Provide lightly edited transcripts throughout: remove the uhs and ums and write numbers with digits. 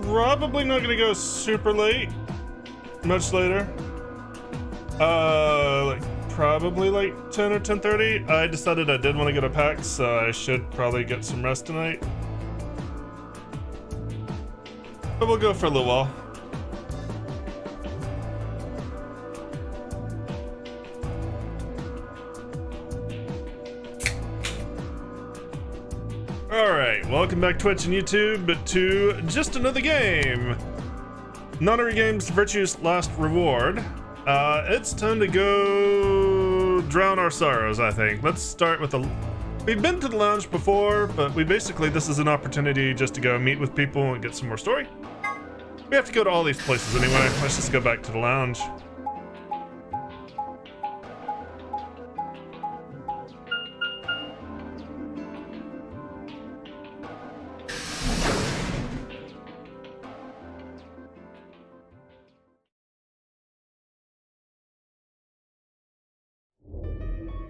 probably not gonna go super late. Much later. Probably like 10 or 10:30. I decided I did want to get a PAX, so I should probably get some rest tonight. But we'll go for a little while. Alright, welcome back Twitch and YouTube, but to just another game. Nonary Games Virtue's Last Reward. It's time to go drown our sorrows, I think. Let's start with the... We've been to the lounge before, but this is an opportunity just to go meet with people and get some more story. We have to go to all these places anyway. Let's just go back to the lounge.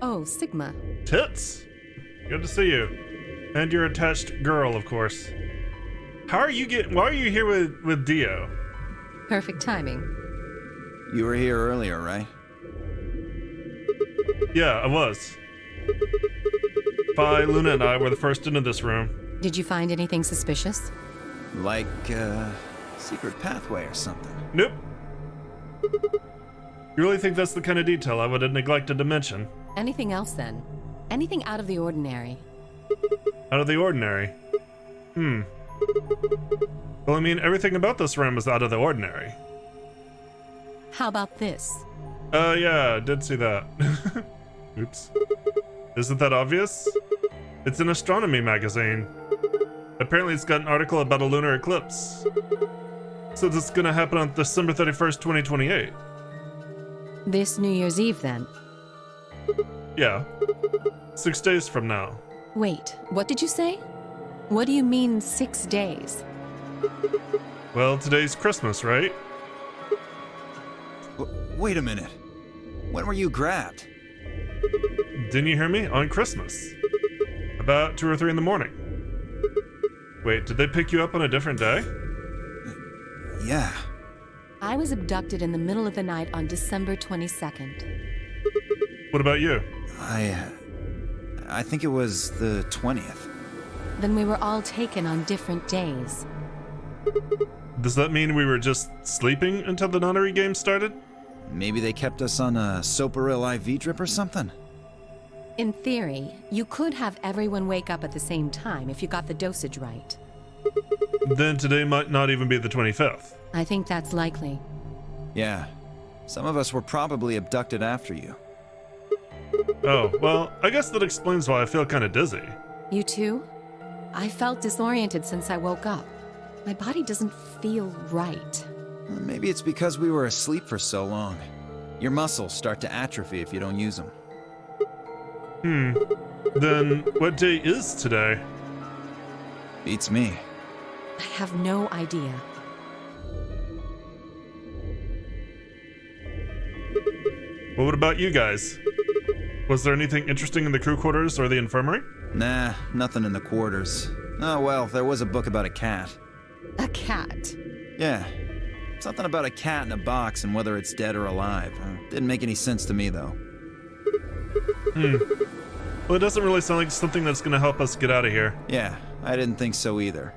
Oh, Sigma. Tits! Good to see you. And your attached girl, of course. Why are you here with Dio? Perfect timing. You were here earlier, right? Yeah, I was. Phi, Luna, and I were the first into this room. Did you find anything suspicious? Like, secret pathway or something. Nope. You really think that's the kind of detail I would have neglected to mention? Anything else then? Anything out of the ordinary? Out of the ordinary? Well, I mean, everything about this room is out of the ordinary. How about this? Yeah, I did see that. Oops. Isn't that obvious? It's an astronomy magazine. Apparently it's got an article about a lunar eclipse. So this is gonna happen on December 31st, 2028. This New Year's Eve then? Yeah. 6 days from now. Wait, what did you say? What do you mean 6 days? Well, today's Christmas, right? Wait a minute. When were you grabbed? Didn't you hear me? On Christmas. About 2 or 3 in the morning. Wait, did they pick you up on a different day? Yeah. I was abducted in the middle of the night on December 22nd. What about you? I think it was the 20th. Then we were all taken on different days. Does that mean we were just sleeping until the nonary game started? Maybe they kept us on a Soparil IV drip or something? In theory, you could have everyone wake up at the same time if you got the dosage right. Then today might not even be the 25th. I think that's likely. Yeah. Some of us were probably abducted after you. Oh, well, I guess that explains why I feel kind of dizzy. You too? I felt disoriented since I woke up. My body doesn't feel right. Maybe it's because we were asleep for so long. Your muscles start to atrophy if you don't use them. Then what day is today? Beats me. I have no idea. Well, what about you guys? Was there anything interesting in the crew quarters or the infirmary? Nah, nothing in the quarters. Oh well, there was a book about a cat. A cat? Yeah. Something about a cat in a box and whether it's dead or alive. Didn't make any sense to me, though. Well, it doesn't really sound like something that's gonna help us get out of here. Yeah, I didn't think so either.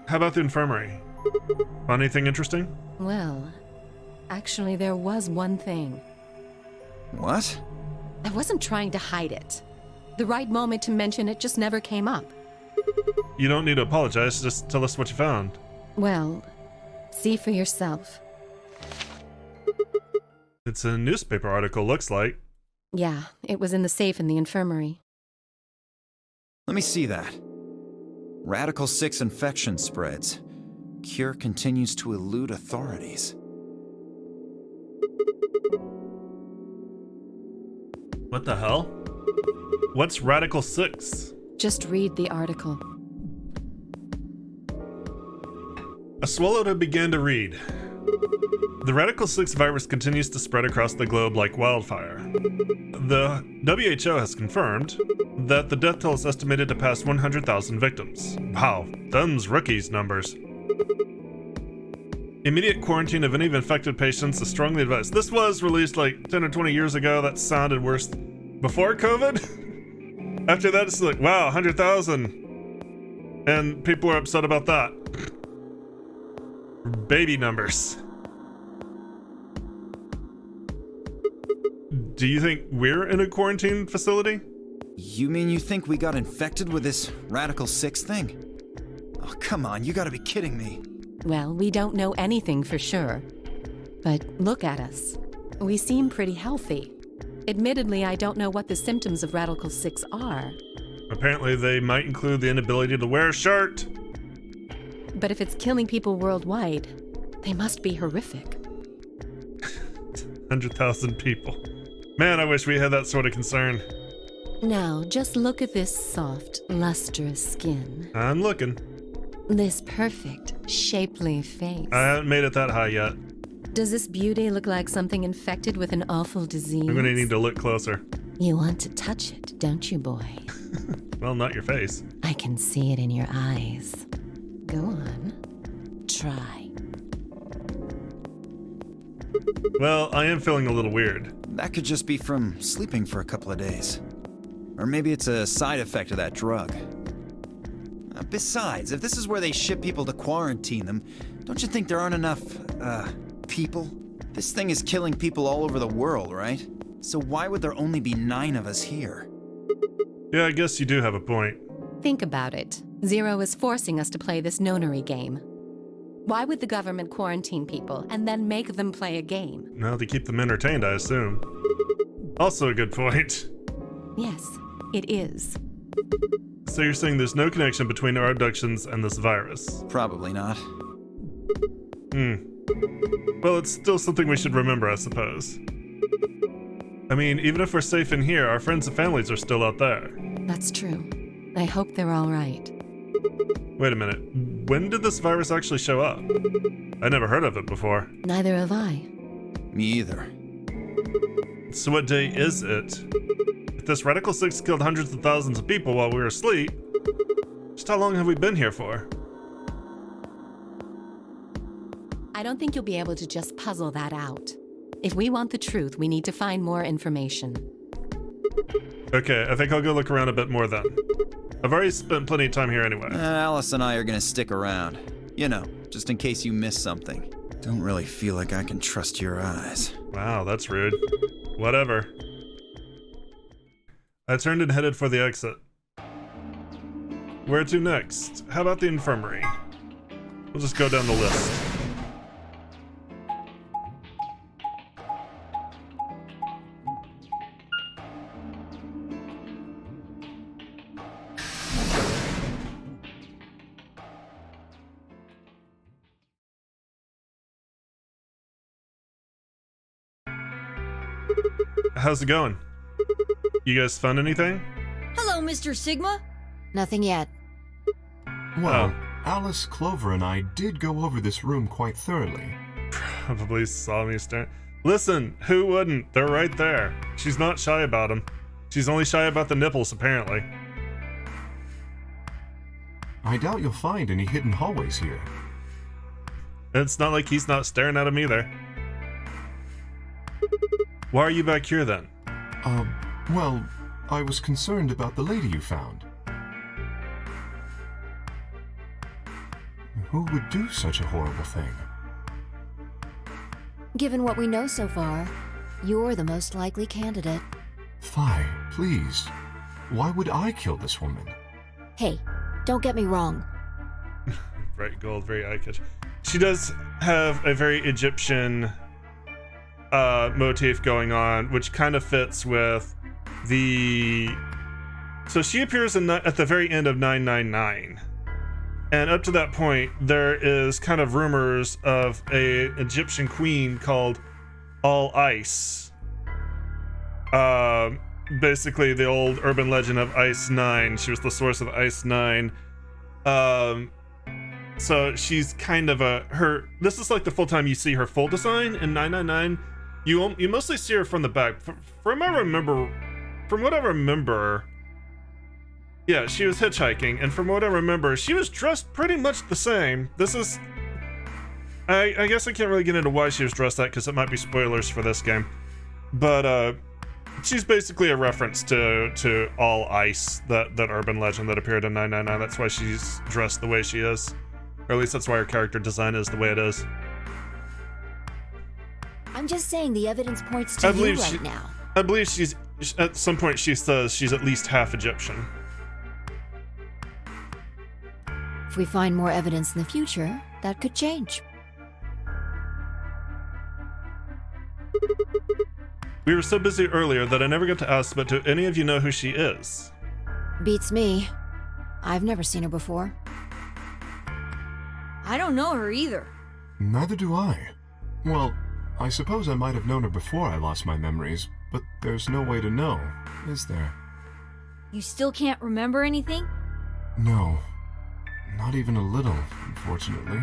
How about the infirmary? Found anything interesting? Well, actually there was one thing. What? I wasn't trying to hide it. The right moment to mention it just never came up. You don't need to apologize, just tell us what you found. Well, see for yourself. It's a newspaper article, looks like. Yeah, it was in the safe in the infirmary. Let me see that. Radical 6 infection spreads. Cure continues to elude authorities. What the hell? What's Radical 6? Just read the article. I swallowed and began to read. The Radical 6 virus continues to spread across the globe like wildfire. The WHO has confirmed that the death toll is estimated to pass 100,000 victims. Wow, them's rookies numbers. Immediate quarantine of any infected patients is strongly advised. This was released like 10 or 20 years ago. That sounded worse before COVID. After that, it's like, wow, 100,000. And people are upset about that. Baby numbers. Do you think we're in a quarantine facility? You mean you think we got infected with this Radical 6 thing? Oh, come on, you gotta be kidding me. Well, we don't know anything for sure. But look at us. We seem pretty healthy. Admittedly, I don't know what the symptoms of Radical 6 are. Apparently, they might include the inability to wear a shirt. But if it's killing people worldwide, they must be horrific. 100,000 people. Man, I wish we had that sort of concern. Now, just look at this soft, lustrous skin. I'm looking. This perfect, shapely face. I haven't made it that high yet. Does this beauty look like something infected with an awful disease? I'm gonna need to look closer. You want to touch it, don't you, boy? Well, not your face. I can see it in your eyes. Go on. Try. Well, I am feeling a little weird. That could just be from sleeping for a couple of days. Or maybe it's a side effect of that drug. Besides, if this is where they ship people to quarantine them, don't you think there aren't enough, people? This thing is killing people all over the world, right? So why would there only be 9 of us here? Yeah, I guess you do have a point. Think about it. Zero is forcing us to play this nonary game. Why would the government quarantine people and then make them play a game? Now to keep them entertained, I assume. Also a good point. Yes, it is. So you're saying there's no connection between our abductions and this virus? Probably not. Well, it's still something we should remember, I suppose. I mean, even if we're safe in here, our friends and families are still out there. That's true. I hope they're all right. Wait a minute. When did this virus actually show up? I never heard of it before. Neither have I. Me either. So what day is it? If this Radical 6 killed hundreds of thousands of people while we were asleep, just how long have we been here for? I don't think you'll be able to just puzzle that out. If we want the truth, we need to find more information. Okay, I think I'll go look around a bit more then. I've already spent plenty of time here anyway. Alice and I are gonna stick around. You know, just in case you miss something. Don't really feel like I can trust your eyes. Wow, that's rude. Whatever. I turned and headed for the exit. Where to next? How about the infirmary? We'll just go down the list. How's it going? You guys found anything? Hello, Mr. Sigma. Nothing yet. Well, Alice, Clover, and I did go over this room quite thoroughly. Probably saw me staring. Listen, who wouldn't? They're right there. She's not shy about them. She's only shy about the nipples, apparently. I doubt you'll find any hidden hallways here. It's not like he's not staring at him either. Why are you back here then? Well, I was concerned about the lady you found. Who would do such a horrible thing? Given what we know so far, you're the most likely candidate. Phi, please. Why would I kill this woman? Hey, don't get me wrong. Bright gold, very eye-catching. She does have a very Egyptian motif going on, which kind of fits with the... So she appears at the very end of 999. And up to that point, there is kind of rumors of a Egyptian queen called All Ice. Basically the old urban legend of Ice 9. She was the source of Ice 9. So she's kind of this is like the full time you see her full design in 999. You mostly see her from the back. From what I remember, yeah, she was hitchhiking, and from what I remember, she was dressed pretty much the same. This is, I guess I can't really get into why she was dressed that, because it might be spoilers for this game. But she's basically a reference to all ice, that urban legend that appeared in 999. That's why she's dressed the way she is. Or at least that's why her character design is the way it is. I'm just saying the evidence points to you right now. I believe she's, at some point she says she's at least half Egyptian. If we find more evidence in the future, that could change. We were so busy earlier that I never got to ask, but do any of you know who she is? Beats me. I've never seen her before. I don't know her either. Neither do I. Well, I suppose I might have known her before I lost my memories, but there's no way to know, is there? You still can't remember anything? No. Not even a little, unfortunately.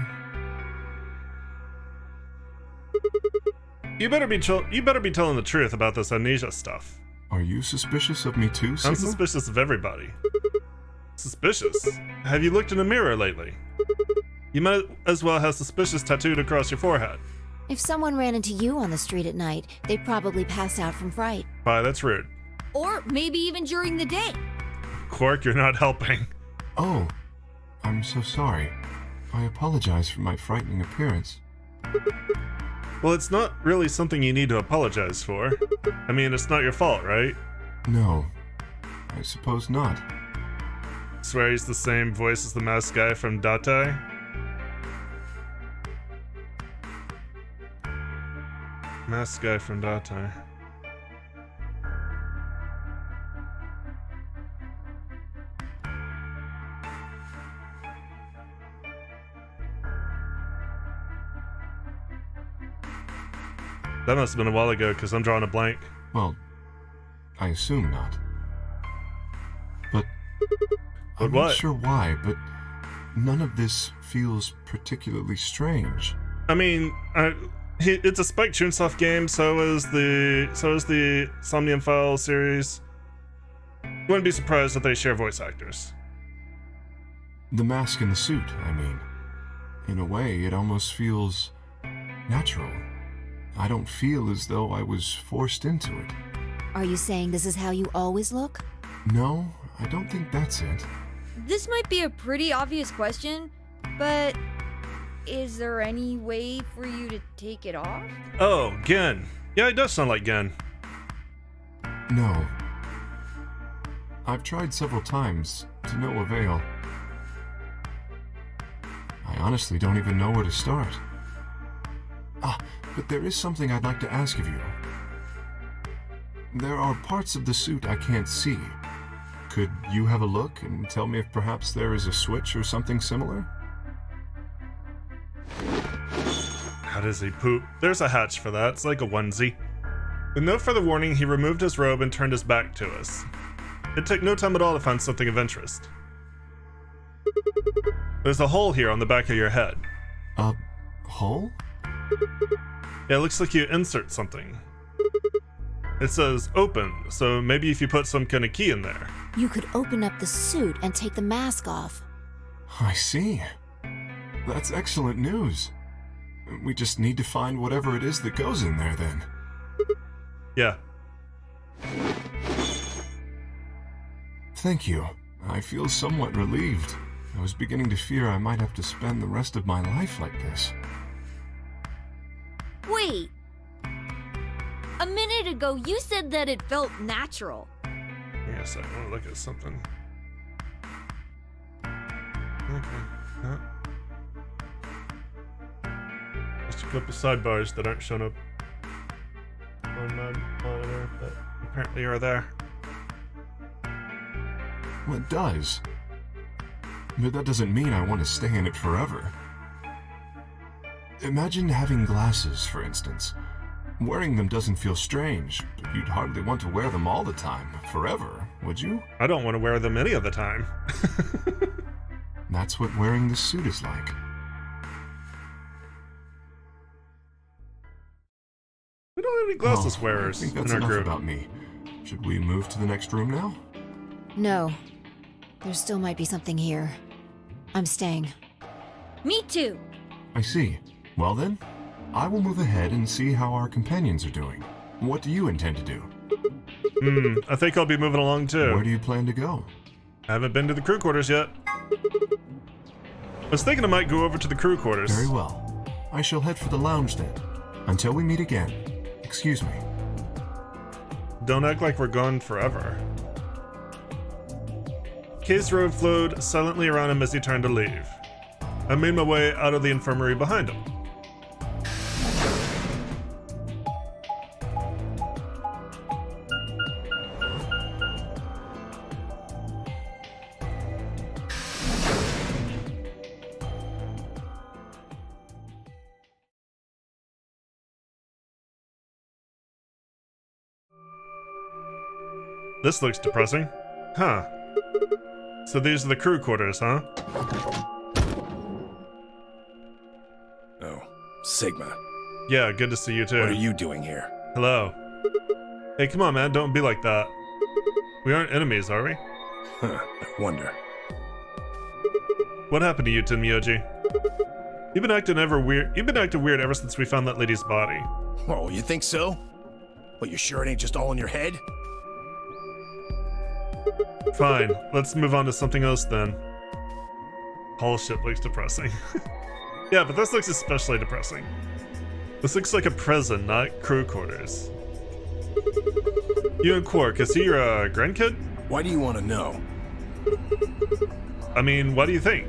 You better be telling the truth about this amnesia stuff. Are you suspicious of me too, Sigma? I'm suspicious of everybody. Suspicious? Have you looked in a mirror lately? You might as well have suspicious tattooed across your forehead. If someone ran into you on the street at night, they'd probably pass out from fright. Why, that's rude. Or maybe even during the day. Quark, you're not helping. Oh, I'm so sorry. I apologize for my frightening appearance. Well, it's not really something you need to apologize for. I mean, it's not your fault, right? No, I suppose not. Swear he's the same voice as the masked guy from Date? Masked guy from Date. That must have been a while ago, because I'm drawing a blank. Well, I assume not. But I'm what? not sure why, but none of this feels particularly strange. I mean, it's a Spike Chunsoft game, so is the Somnium Files series. Wouldn't be surprised if they share voice actors. The mask and the suit, I mean. In a way, it almost feels natural. I don't feel as though I was forced into it. Are you saying this is how you always look? No, I don't think that's it. This might be a pretty obvious question, but is there any way for you to take it off? Oh, Gen. Yeah, it does sound like Gen. No. I've tried several times, to no avail. I honestly don't even know where to start. But there is something I'd like to ask of you. There are parts of the suit I can't see. Could you have a look and tell me if perhaps there is a switch or something similar? How does he poop? There's a hatch for that. It's like a onesie. With no further warning, he removed his robe and turned his back to us. It took no time at all to find something of interest. There's a hole here on the back of your head. A hole? Yeah, it looks like you insert something. It says open, so maybe if you put some kind of key in there. You could open up the suit and take the mask off. I see. That's excellent news. We just need to find whatever it is that goes in there then. Yeah. Thank you. I feel somewhat relieved. I was beginning to fear I might have to spend the rest of my life like this. Wait! A minute ago, you said that it felt natural. Yes, I want to look at something. Okay. Huh. Just a couple sidebars that aren't showing up on my monitor, but apparently are there. Well, it does. But that doesn't mean I want to stay in it forever. Imagine having glasses, for instance. Wearing them doesn't feel strange, but you'd hardly want to wear them all the time, forever, would you? I don't want to wear them any of the time. That's what wearing this suit is like. glasses I wearers think in that's our enough group. about me. Should we move to the next room now? No. There still might be something here. I'm staying. Me too. I see. Well then, I will move ahead and see how our companions are doing. What do you intend to do? I think I'll be moving along too. Where do you plan to go? I haven't been to the crew quarters yet. I was thinking I might go over to the crew quarters. Very well. I shall head for the lounge then. Until we meet again. Excuse me. Don't act like we're gone forever. Case Road flowed silently around him as he turned to leave. I made my way out of the infirmary behind him. This looks depressing. Huh. So these are the crew quarters, huh? Oh, Sigma. Yeah, good to see you too. What are you doing here? Hello. Hey, come on, man, don't be like that. We aren't enemies, are we? Huh, I wonder. What happened to you, Tenmyoji? You've been acting weird ever since we found that lady's body. Oh, you think so? Well, you sure it ain't just all in your head? Fine, let's move on to something else then. Whole shit looks depressing. Yeah, but this looks especially depressing. This looks like a prison, not crew quarters. You and Quark, is he your grandkid? Why do you want to know? I mean, what do you think?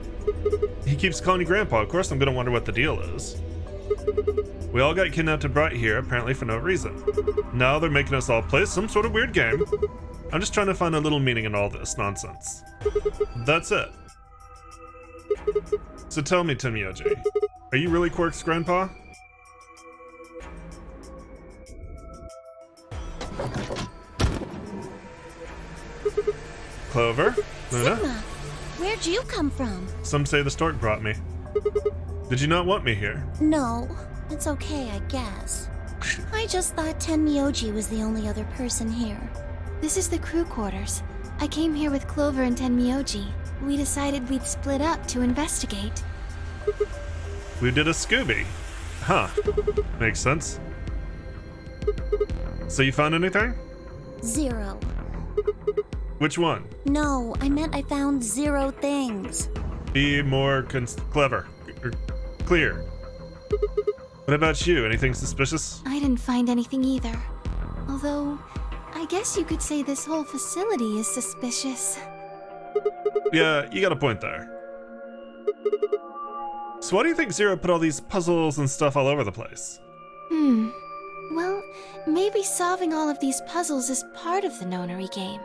He keeps calling you Grandpa, of course I'm gonna wonder what the deal is. We all got kidnapped and brought here, apparently for no reason. Now they're making us all play some sort of weird game. I'm just trying to find a little meaning in all this nonsense. That's it. So tell me, Tenmyoji, are you really Quark's grandpa? Clover? Luna? Sigma, where'd you come from? Some say the stork brought me. Did you not want me here? No, it's okay, I guess. I just thought Tenmyoji was the only other person here. This is the crew quarters. I came here with Clover and Tenmyoji. We decided we'd split up to investigate. We did a Scooby. Huh. Makes sense. So you found anything? 0. Which one? No, I meant I found 0 things. Be more clever. Clear. What about you? Anything suspicious? I didn't find anything either. Although, I guess you could say this whole facility is suspicious. Yeah, you got a point there. So why do you think Zero put all these puzzles and stuff all over the place? Well, maybe solving all of these puzzles is part of the nonary game.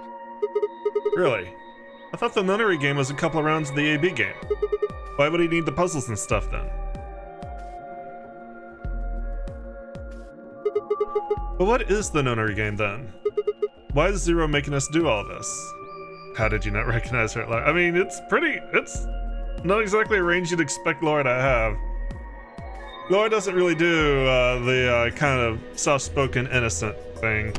Really? I thought the nunnery game was a couple of rounds of the AB game. Why would he need the puzzles and stuff then? But what is the nunnery game then? Why is Zero making us do all this? How did you not recognize her? I mean, it's not exactly a range you'd expect Laura to have. Laura doesn't really do the kind of soft-spoken, innocent thing.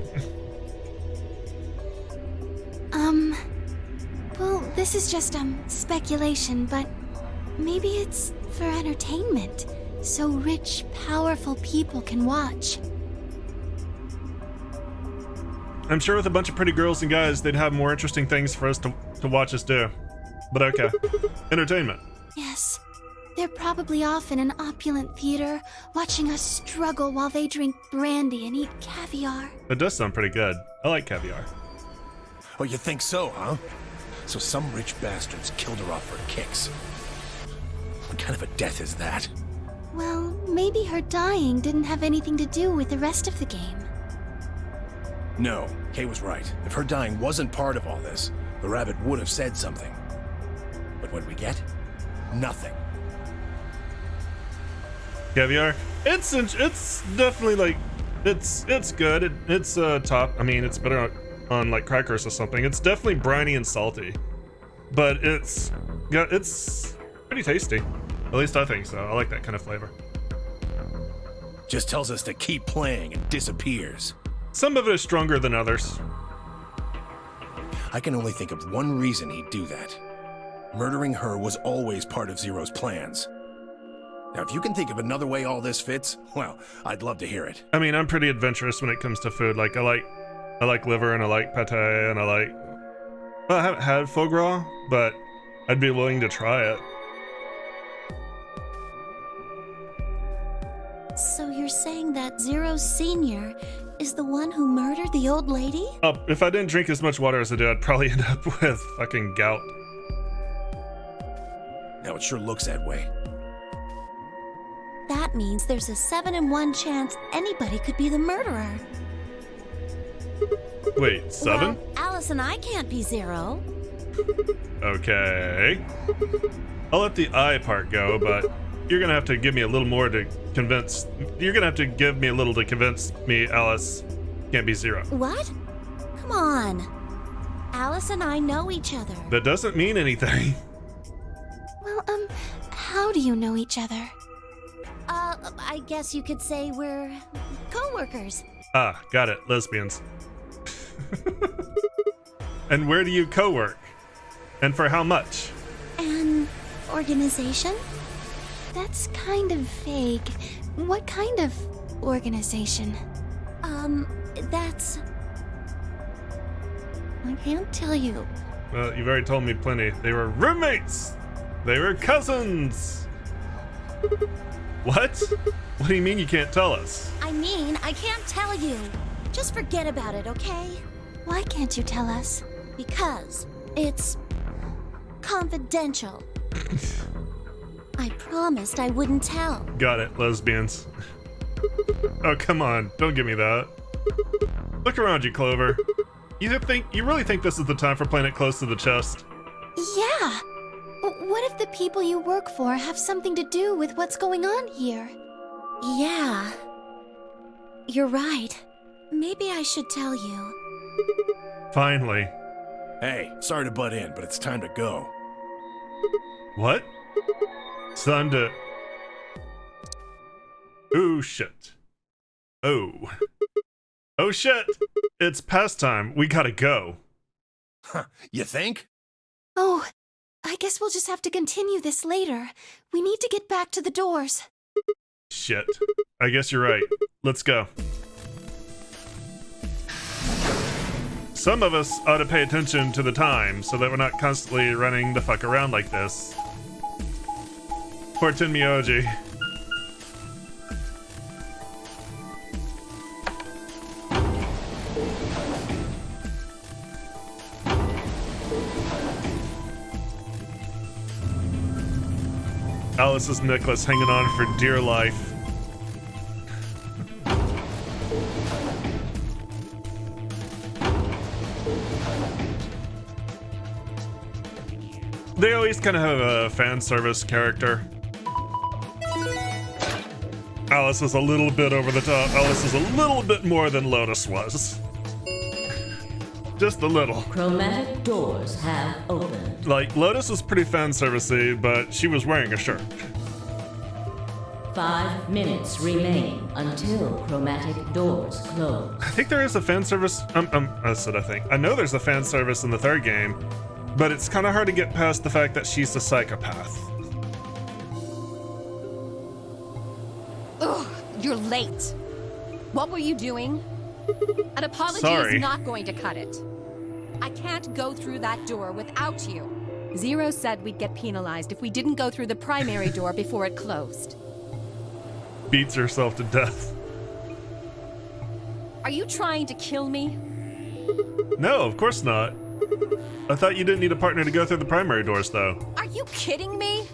Well, this is just, speculation, but maybe it's for entertainment, so rich, powerful people can watch. I'm sure with a bunch of pretty girls and guys, they'd have more interesting things for us to watch us do. But okay. Entertainment. Yes. They're probably off in an opulent theater, watching us struggle while they drink brandy and eat caviar. That does sound pretty good. I like caviar. Oh, you think so, huh? So some rich bastards killed her off for kicks. What kind of a death is that? Well, maybe her dying didn't have anything to do with the rest of the game. No, Kay was right. If her dying wasn't part of all this, the rabbit would have said something. But what did we get? Nothing. Caviar. It's definitely like it's good. It's top. I mean, it's better on like crackers or something. It's definitely briny and salty, but it's pretty tasty. At least I think so. I like that kind of flavor. Just tells us to keep playing and disappears. Some of it is stronger than others. I can only think of one reason he'd do that. Murdering her was always part of Zero's plans. Now, if you can think of another way all this fits, well, I'd love to hear it. I mean, I'm pretty adventurous when it comes to food. Like, I like liver and I like pate and I like... Well, I haven't had foie gras, but I'd be willing to try it. So you're saying that Zero Sr. is the one who murdered the old lady? Oh, if I didn't drink as much water as I do, I'd probably end up with fucking gout. Now, it sure looks that way. That means there's a 7 in 1 chance anybody could be the murderer. Wait, 7? Well, Alice and I can't be Zero. Okay. I'll let the eye part go, but you're gonna have to give me a little more to convince... You're gonna have to give me a little to convince me Alice can't be Zero. What? Come on. Alice and I know each other. That doesn't mean anything. Well, how do you know each other? I guess you could say we're co-workers. Ah, got it. Lesbians. And where do you co-work? And for how much? An organization? That's kind of vague. What kind of organization? That's... I can't tell you. Well, you've already told me plenty. They were roommates! They were cousins! What? What do you mean you can't tell us? I mean, I can't tell you. Just forget about it, okay? Why can't you tell us? Because it's confidential. I promised I wouldn't tell. Got it, lesbians. Oh, come on. Don't give me that. Look around you, Clover. You really think this is the time for playing it close to the chest? Yeah. What if the people you work for have something to do with what's going on here? Yeah. You're right. Maybe I should tell you. Finally. Hey, sorry to butt in, but it's time to go. What? It's time to... Ooh, shit. Oh. Oh, shit! It's past time. We gotta go. Huh, you think? Oh, I guess we'll just have to continue this later. We need to get back to the doors. Shit. I guess you're right. Let's go. Some of us ought to pay attention to the time so that we're not constantly running the fuck around like this. Poor Tenmyoji. Alice's necklace hanging on for dear life. They always kind of have a fan service character. Alice is a little bit over the top. Alice is a little bit more than Lotus was. Just a little. Chromatic doors have opened. Like, Lotus was pretty fan servicey, but she was wearing a shirt. 5 minutes remain until chromatic doors close. I think there is a fan service. I said I think. I know there's a fan service in the third game, but it's kind of hard to get past the fact that she's a psychopath. Ugh, you're late. What were you doing? An apology Sorry. is not going to cut it. I can't go through that door without you. Zero said we'd get penalized if we didn't go through the primary door before it closed. Beats herself to death. Are you trying to kill me? No, of course not. I thought you didn't need a partner to go through the primary doors, though. Are you kidding me?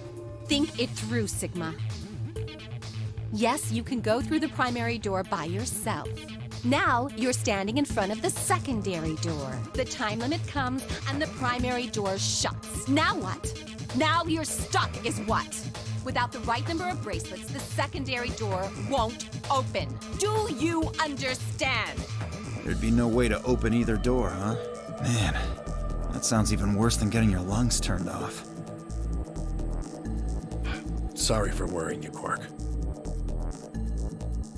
Think it through, Sigma. Yes, you can go through the primary door by yourself. Now, you're standing in front of the secondary door. The time limit comes and the primary door shuts. Now what? Now you're stuck is what? Without the right number of bracelets, the secondary door won't open. Do you understand? There'd be no way to open either door, huh? Man, that sounds even worse than getting your lungs turned off. Sorry for worrying you, Quark.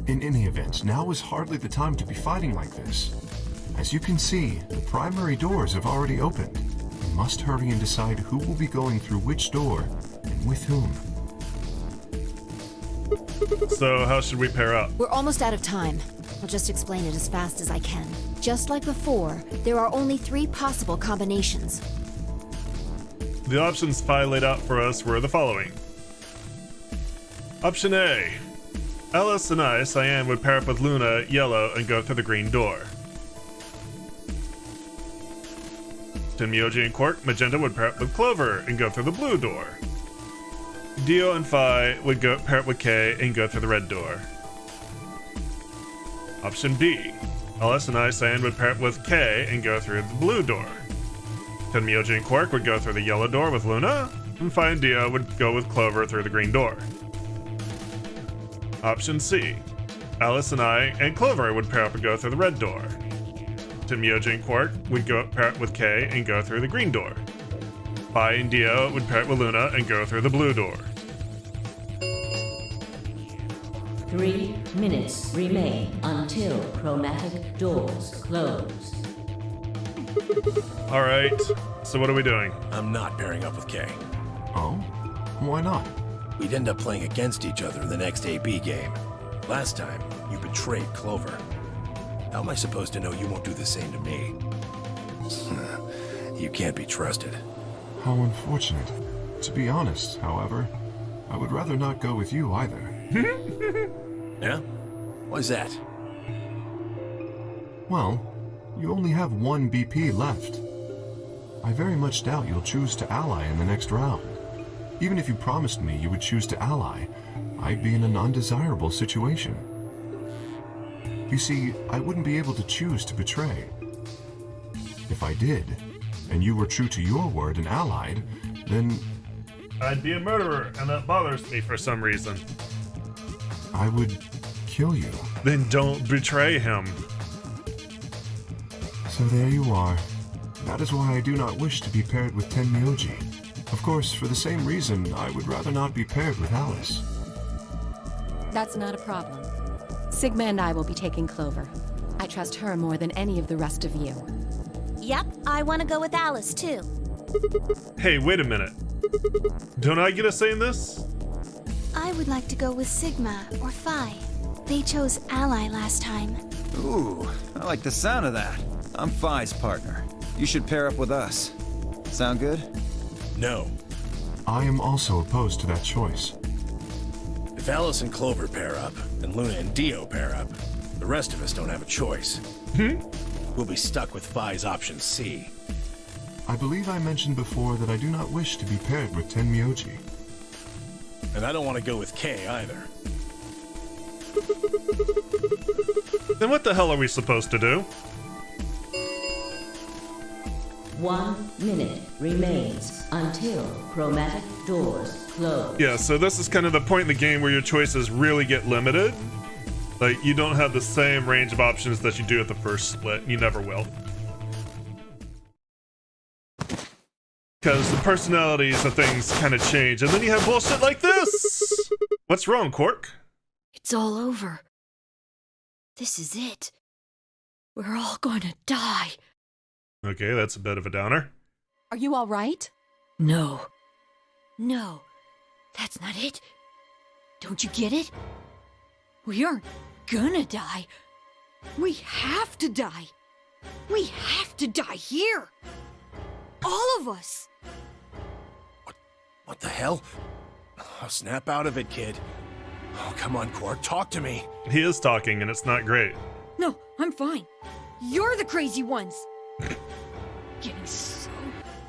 In any event, now is hardly the time to be fighting like this. As you can see, the primary doors have already opened. We must hurry and decide who will be going through which door and with whom. So, how should we pair up? We're almost out of time. I'll just explain it as fast as I can. Just like before, there are only 3 possible combinations. The options Phi laid out for us were the following. Option A. Alice and I, Cyan, would pair up with Luna, yellow, and go through the green door. Tenmyoji and Quark, magenta, would pair up with Clover and go through the blue door. Dio and Phi would pair up with K and go through the red door. Option B. Alice and I, Cyan, would pair up with K and go through the blue door. Tenmyoji and Quark would go through the yellow door with Luna, and Phi and Dio would go with Clover through the green door. Option C. Alice and I and Clover would pair up and go through the red door. Tenmyoji and Quark would pair up with K and go through the green door. Phi and Dio would pair up with Luna and go through the blue door. 3 minutes remain until chromatic doors close. Alright, so what are we doing? I'm not pairing up with Kay. Oh? Why not? We'd end up playing against each other in the next AB game. Last time, you betrayed Clover. How am I supposed to know you won't do the same to me? You can't be trusted. How unfortunate. To be honest, however, I would rather not go with you either. Yeah? Why's that? Well, you only have 1 BP left. I very much doubt you'll choose to ally in the next round. Even if you promised me you would choose to ally, I'd be in an undesirable situation. You see, I wouldn't be able to choose to betray. If I did, and you were true to your word and allied, then I'd be a murderer, and that bothers me for some reason. I would kill you. Then don't betray him. So there you are. That is why I do not wish to be paired with Tenmyoji. Of course, for the same reason, I would rather not be paired with Alice. That's not a problem. Sigma and I will be taking Clover. I trust her more than any of the rest of you. Yep, I want to go with Alice, too. Hey, wait a minute. Don't I get a say in this? I would like to go with Sigma or Phi. They chose Ally last time. Ooh, I like the sound of that. I'm Phi's partner. You should pair up with us. Sound good? No. I am also opposed to that choice. If Alice and Clover pair up, and Luna and Dio pair up, the rest of us don't have a choice. We'll be stuck with Phi's option C. I believe I mentioned before that I do not wish to be paired with Tenmyoji. And I don't want to go with Kay either. Then what the hell are we supposed to do? 1 minute remains until chromatic doors close. Yeah, so this is kind of the point in the game where your choices really get limited. Like, you don't have the same range of options that you do at the first split. You never will. Because the personalities of things kind of change, and then you have bullshit like this! What's wrong, Quark? It's all over. This is it. We're all gonna die. Okay, that's a bit of a downer. Are you all right? No. No. That's not it. Don't you get it? We aren't gonna die. We have to die. We have to die here. All of us. What the hell? Oh, snap out of it, kid. Oh, come on, Quark, talk to me. He is talking, and it's not great. No, I'm fine. You're the crazy ones. Getting so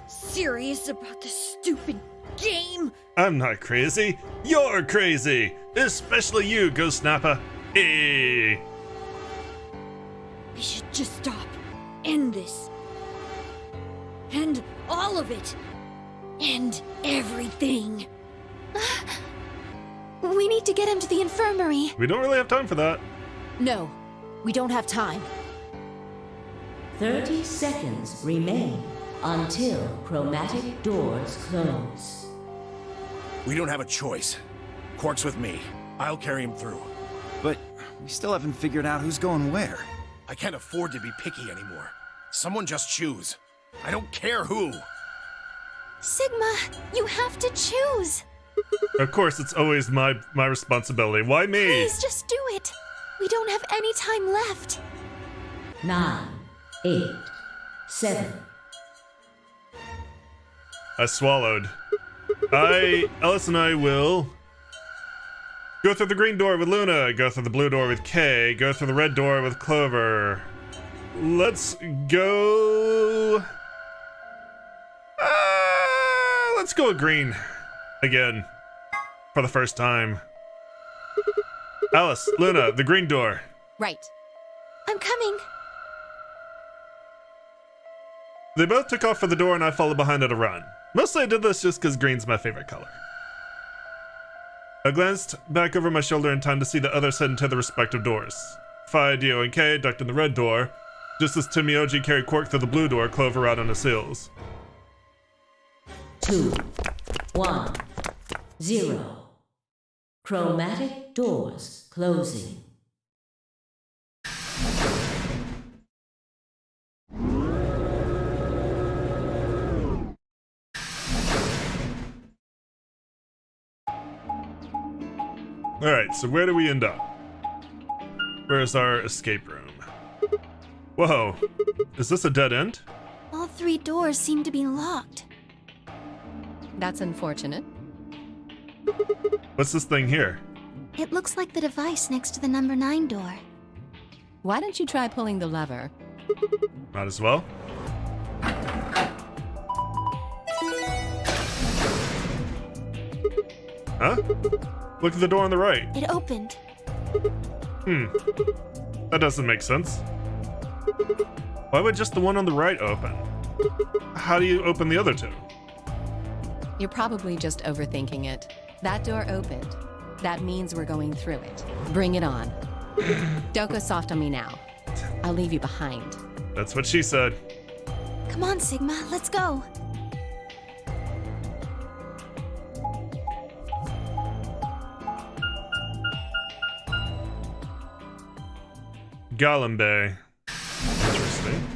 serious about this stupid game. I'm not crazy. You're crazy! Especially you, Ghost Snapper. Hey! We should just stop. End this. End all of it. End everything. We need to get him to the infirmary. We don't really have time for that. No, we don't have time. 30 seconds remain until chromatic doors close. We don't have a choice. Quark's with me. I'll carry him through. But We still haven't figured out who's going where. I can't afford to be picky anymore. Someone just choose. I don't care who. Sigma, you have to choose. Of course, it's always my responsibility. Why me? Please just do it. We don't have any time left. 9, 8, 7. I swallowed. Ellis and I will go through the green door with Luna, go through the blue door with Kay, go through the red door with Clover. Let's go... let's go with green again for the first time. Alice, Luna, the green door. Right. I'm coming. They both took off for the door and I followed behind at a run. Mostly I did this just because green's my favorite color. I glanced back over my shoulder in time to see the others head into the respective doors. Fi, Dio, and Kay ducked in the red door, just as Timioji carried Quark through the blue door, Clover out on his heels. 2, 1, 0. Chromatic doors closing. Alright, so where do we end up? Where's our escape room? Whoa, is this a dead end? All 3 doors seem to be locked. That's unfortunate. What's this thing here? It looks like the device next to the number 9 door. Why don't you try pulling the lever? Might as well. Huh? Look at the door on the right. It opened. That doesn't make sense. Why would just the one on the right open? How do you open the other 2? You're probably just overthinking it. That door opened. That means we're going through it. Bring it on. Don't go soft on me now. I'll leave you behind. That's what she said. Come on, Sigma, let's go. Gollum Bay. Interesting.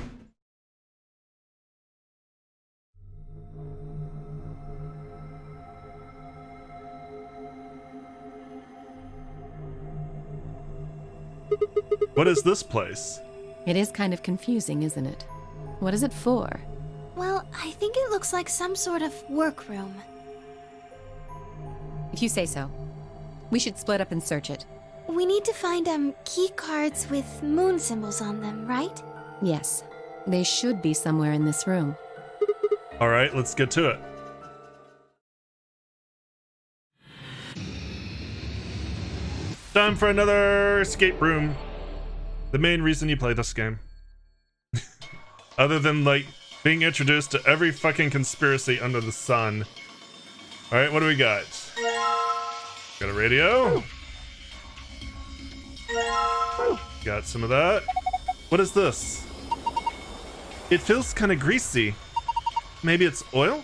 What is this place? It is kind of confusing, isn't it? What is it for? Well, I think it looks like some sort of workroom. If you say so. We should split up and search it. We need to find, key cards with moon symbols on them, right? Yes. They should be somewhere in this room. Alright, let's get to it. Time for another escape room. The main reason you play this game. Other than, like, being introduced to every fucking conspiracy under the sun. Alright, what do we got? Got a radio. Got some of that. What is this? It feels kind of greasy. Maybe it's oil?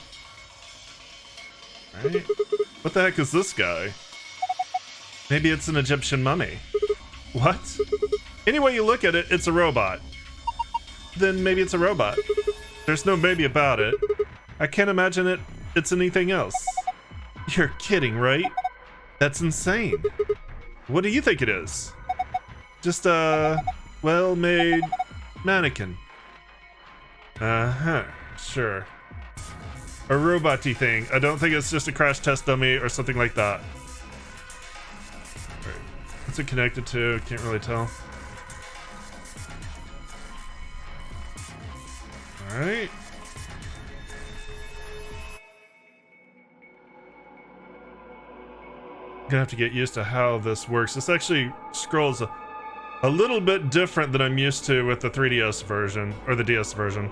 Right. What the heck is this guy? Maybe it's an Egyptian mummy. What? Any way you look at it, it's a robot. Then maybe it's a robot. There's no maybe about it. I can't imagine it's anything else. You're kidding, right? That's insane. What do you think it is? Just a well-made mannequin. Uh-huh, sure. A robot-y thing. I don't think it's just a crash test dummy or something like that. Right. What's it connected to? Can't really tell. Alright. Gonna have to get used to how this works. This actually scrolls a little bit different than I'm used to with the 3DS version, or the DS version.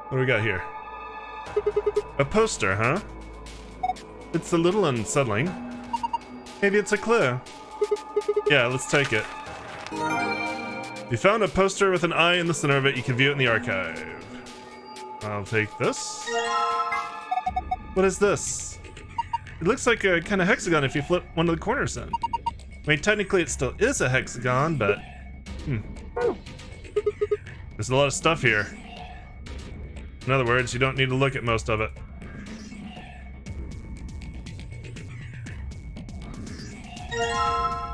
What do we got here? A poster, huh? It's a little unsettling. Maybe it's a clue. Yeah, let's take it. You found a poster with an eye in the center of it. You can view it in the archive. I'll take this. What is this? It looks like a kind of hexagon if you flip one of the corners in. I mean, technically it still is a hexagon, but... There's a lot of stuff here. In other words, you don't need to look at most of it.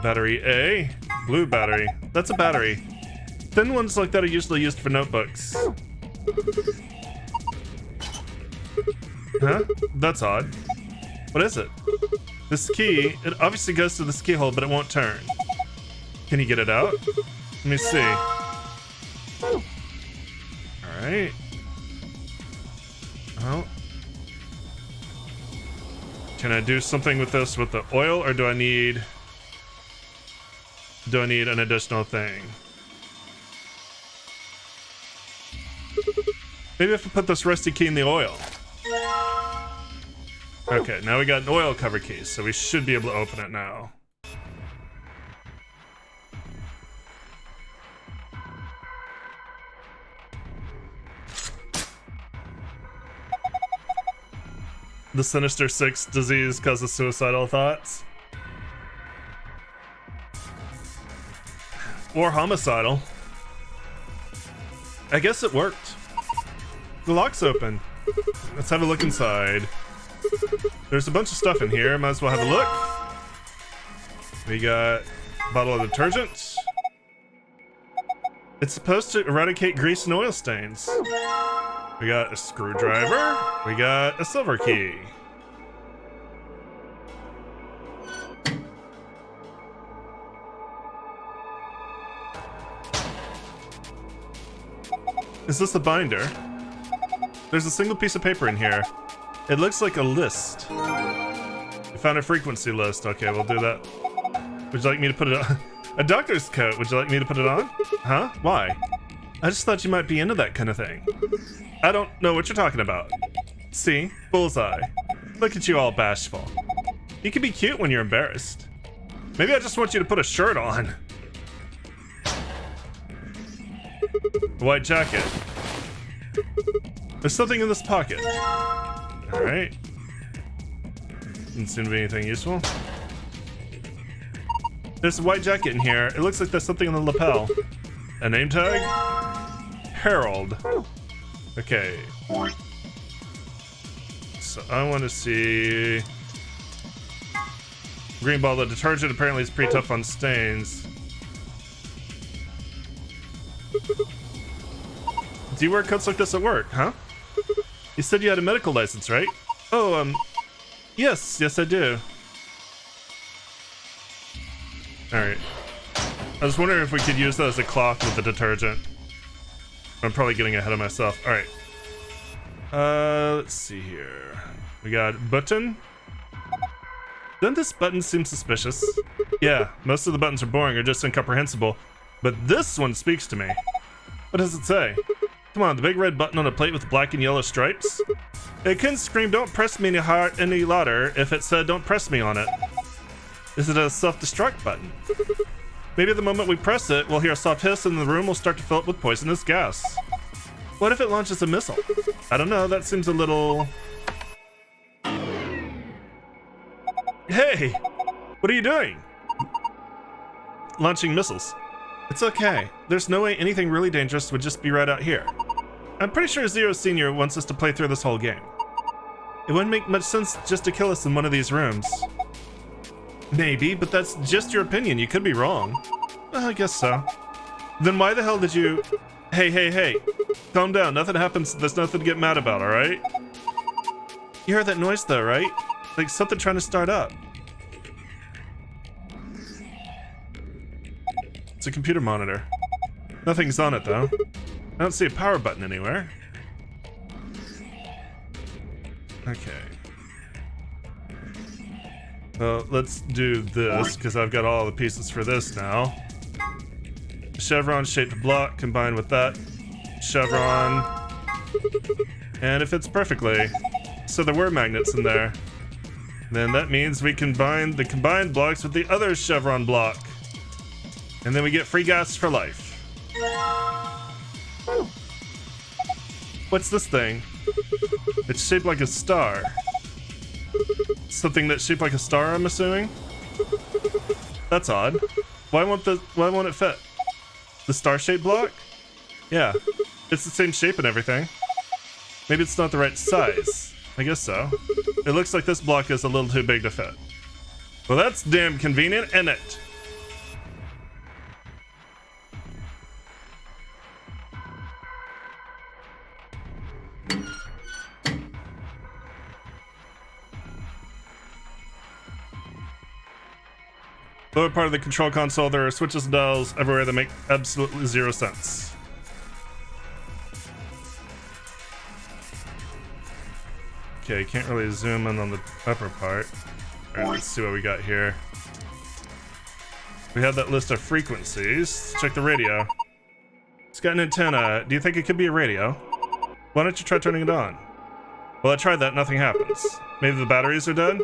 Battery A. Blue battery. That's a battery. Thin ones like that are usually used for notebooks. Huh? That's odd. What is it? This key, it obviously goes to this keyhole, but it won't turn. Can you get it out? Let me see. Alright. Well. Can I do something with this with the oil, or do I need an additional thing? Maybe if I put this rusty key in the oil. Okay, now we got an oil cover key, so we should be able to open it now. The Sinister Six disease causes suicidal thoughts. Or homicidal. I guess it worked. The lock's open. Let's have a look inside. There's a bunch of stuff in here. Might as well have a look. We got a bottle of detergent. It's supposed to eradicate grease and oil stains. We got a screwdriver. We got a silver key. Is this a binder? There's a single piece of paper in here. It looks like a list. We found a frequency list. Okay, we'll do that. Would you like me to put it on? A doctor's coat. Would you like me to put it on? Huh? Why? I just thought you might be into that kind of thing. I don't know what you're talking about. See? Bullseye. Look at you all bashful. You can be cute when you're embarrassed. Maybe I just want you to put a shirt on. A white jacket. There's something in this pocket. Alright. Doesn't seem to be anything useful. There's a white jacket in here. It looks like there's something on the lapel. A name tag? Harold. Okay. So I want to see... Green ball of detergent apparently is pretty tough on stains. Do you wear coats like this at work, huh? You said you had a medical license, right? Oh, yes I do. Alright. I was wondering if we could use that as a cloth with the detergent. I'm probably getting ahead of myself. Alright. Let's see here. We got button. Doesn't this button seem suspicious? Yeah, most of the buttons are boring or just incomprehensible, but this one speaks to me. What does it say? Come on, the big red button on a plate with black and yellow stripes? It couldn't scream, "Don't press me any louder," if it said, "Don't press me on it." Is it a self-destruct button? Maybe the moment we press it, we'll hear a soft hiss and the room will start to fill up with poisonous gas. What if it launches a missile? I don't know, that seems a little... Hey! What are you doing? Launching missiles. It's okay. There's no way anything really dangerous would just be right out here. I'm pretty sure Zero Senior wants us to play through this whole game. It wouldn't make much sense just to kill us in one of these rooms. Maybe, but that's just your opinion. You could be wrong. Well, I guess so. Then why the hell did you... Hey. Calm down. Nothing happens. There's nothing to get mad about, alright? You heard that noise though, right? Like something trying to start up. It's a computer monitor. Nothing's on it though. I don't see a power button anywhere. Okay. Well, let's do this, because I've got all the pieces for this now. Chevron-shaped block combined with that chevron. And it fits perfectly. So there were magnets in there. Then that means we combine the combined blocks with the other chevron block. And then we get free gas for life. What's this thing? It's shaped like a star. Something that's shaped like a star, I'm assuming? That's odd. Why won't it fit? The star-shaped block? Yeah, it's the same shape and everything. Maybe it's not the right size. I guess so. It looks like this block is a little too big to fit. Well, that's damn convenient, isn't it? Lower part of the control console, there are switches and dials everywhere that make absolutely zero sense. Okay, can't really zoom in on the upper part. Alright, let's see what we got here. We have that list of frequencies. Let's check the radio. It's got an antenna. Do you think it could be a radio? Why don't you try turning it on? Well, I tried that, nothing happens. Maybe the batteries are dead?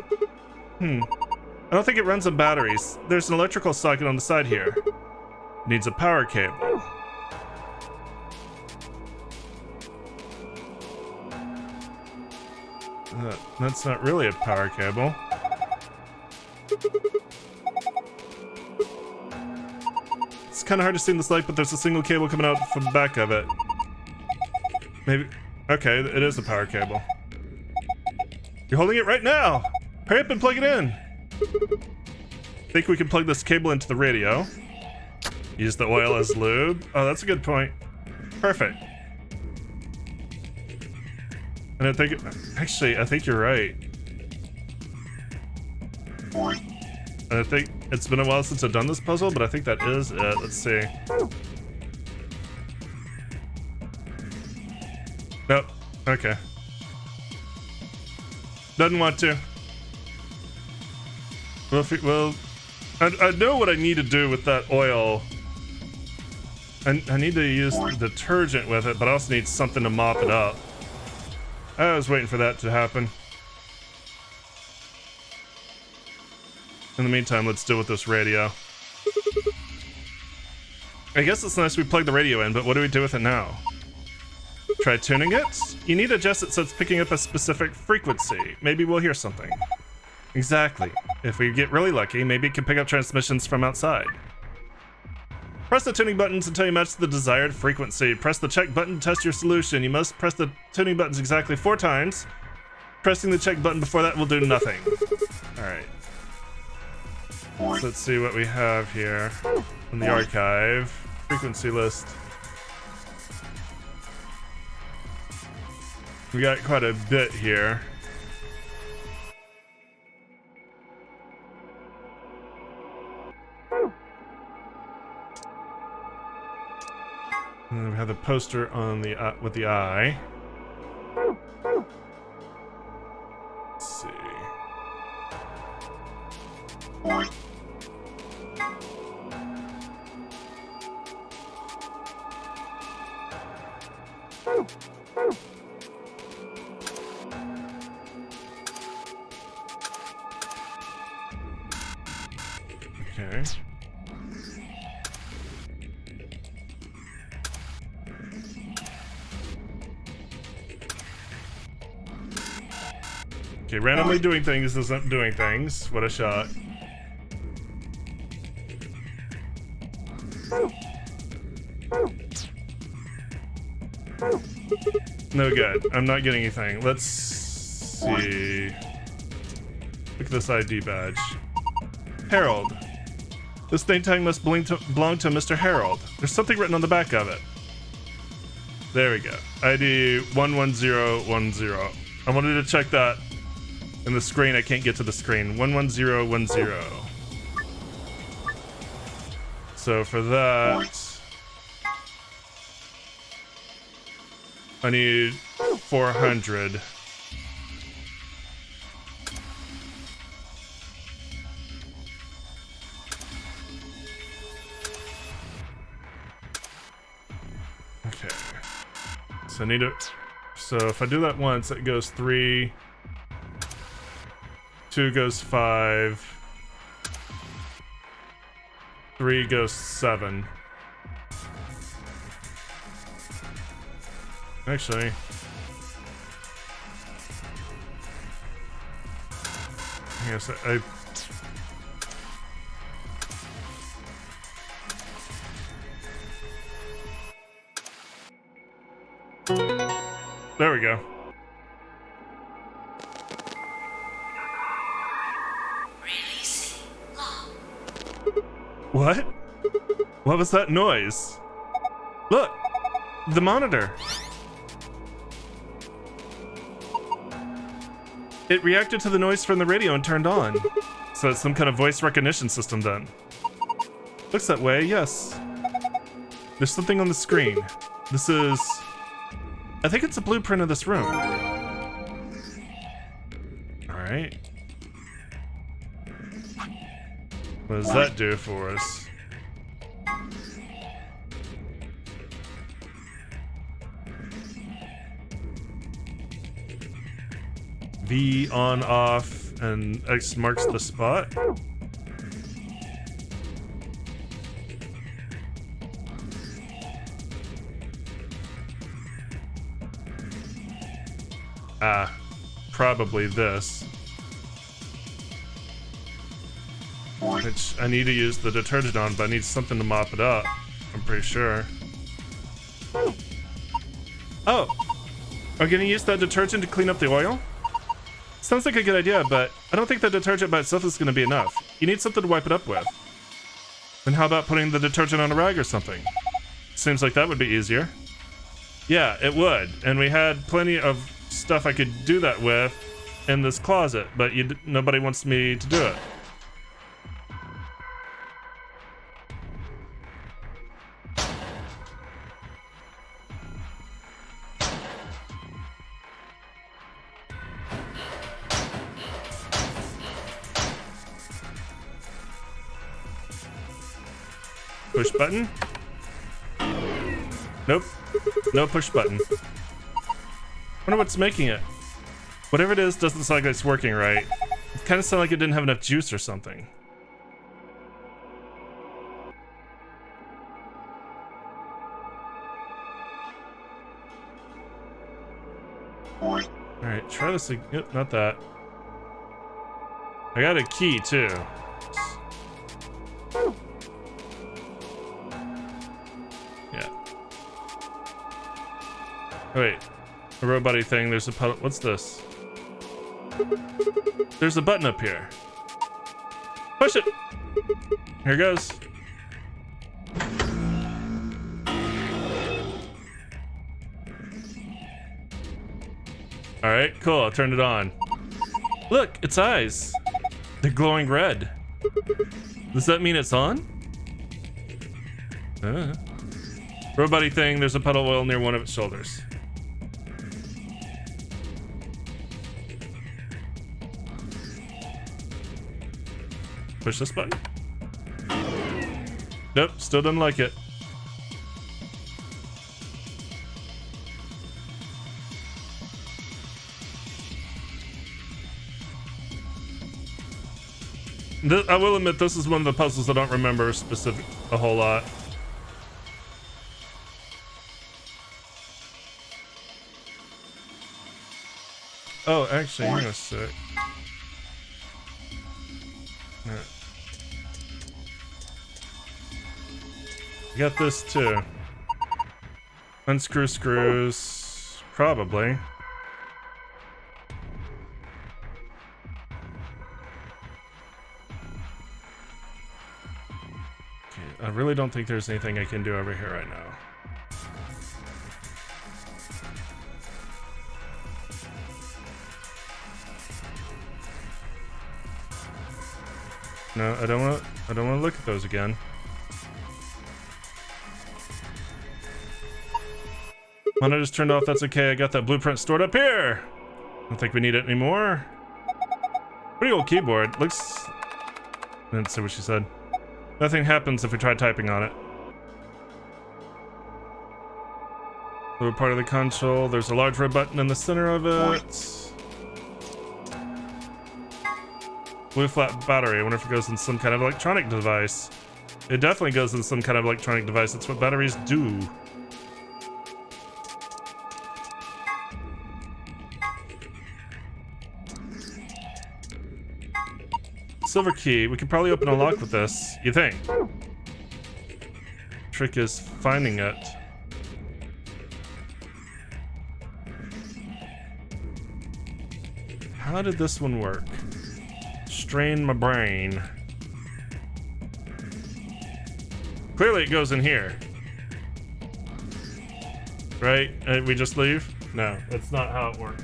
I don't think it runs on batteries. There's an electrical socket on the side here. It needs a power cable. That's not really a power cable. It's kind of hard to see in this light, but there's a single cable coming out from the back of it. Maybe... Okay, it is a power cable. You're holding it right now! Hurry up and plug it in! Think we can plug this cable into the radio. Use the oil as lube. Oh, that's a good point. Perfect. And I think... Actually, I think you're right. And I think it's been a while since I've done this puzzle, but I think that is it. Let's see. Nope. Okay. Doesn't want to. Well, I know what I need to do with that oil. I need to use detergent with it, but I also need something to mop it up. I was waiting for that to happen. In the meantime, let's deal with this radio. I guess it's nice we plug the radio in, but what do we do with it now? Try tuning it? You need to adjust it so it's picking up a specific frequency. Maybe we'll hear something. Exactly. If we get really lucky, maybe it can pick up transmissions from outside. Press the tuning buttons until you match the desired frequency. Press the check button to test your solution. You must press the tuning buttons exactly 4 times. Pressing the check button before that will do nothing. Alright. So let's see what we have here in the archive. Frequency list. We got quite a bit here. And then we have the poster on the with the eye. Let's see. Okay. Okay, randomly doing things isn't doing things. What a shot. No good. I'm not getting anything. Let's see. Look at this ID badge. Harold. This name tag must belong to Mr. Harold. There's something written on the back of it. There we go. ID 11010. I wanted to check that in the screen. I can't get to the screen. 11010. So for that, I need 400. Okay. So I need to. So if I do that once, it goes 3. 2 goes 5. 3 goes 7. Actually, I guess I There we go. What? What was that noise? Look! The monitor! It reacted to the noise from the radio and turned on. So it's some kind of voice recognition system then. Looks that way, yes. There's something on the screen. This is... I think it's a blueprint of this room. Alright. What does that do for us? V on off and X marks the spot. Ah, probably this. Which I need to use the detergent on, but I need something to mop it up. I'm pretty sure. Oh! Are we gonna use that detergent to clean up the oil? Sounds like a good idea, but I don't think the detergent by itself is gonna be enough. You need something to wipe it up with. Then how about putting the detergent on a rag or something? Seems like that would be easier. Yeah, it would. And we had plenty of stuff I could do that with in this closet, but nobody wants me to do it. Push button? Nope. No push button. Wonder what's making it. Whatever it is doesn't sound like it's working right. It kind of sounds like it didn't have enough juice or something. Alright, try this again. Yep, not that. I got a key too. Yeah. Oh, wait. A robot-y thing. There's a puddle. What's this? There's a button up here. Push it! Here goes. Alright, cool. I turned it on. Look, its eyes. They're glowing red. Does that mean it's on? Robot-y thing. There's a puddle of oil near one of its shoulders. Push this button. Nope, still doesn't like it. I will admit this is one of the puzzles I don't remember a whole lot. Oh, actually, hang on a sec. You got this too. Unscrew screws, probably. Okay, I really don't think there's anything I can do over here right now. No, I don't want to look at those again. Monitor just turned off. That's okay. I got that blueprint stored up here. Don't think we need it anymore. Pretty old keyboard. Looks. Let's see what she said. Nothing happens if we try typing on it. Lower part of the console. There's a large red button in the center of it. Blue flat battery. I wonder if it goes in some kind of electronic device. It definitely goes in some kind of electronic device. That's what batteries do. Silver key. We could probably open a lock with this. You think? Trick is finding it. How did this one work? Strain my brain. Clearly it goes in here. Right? We just leave? No, that's not how it works.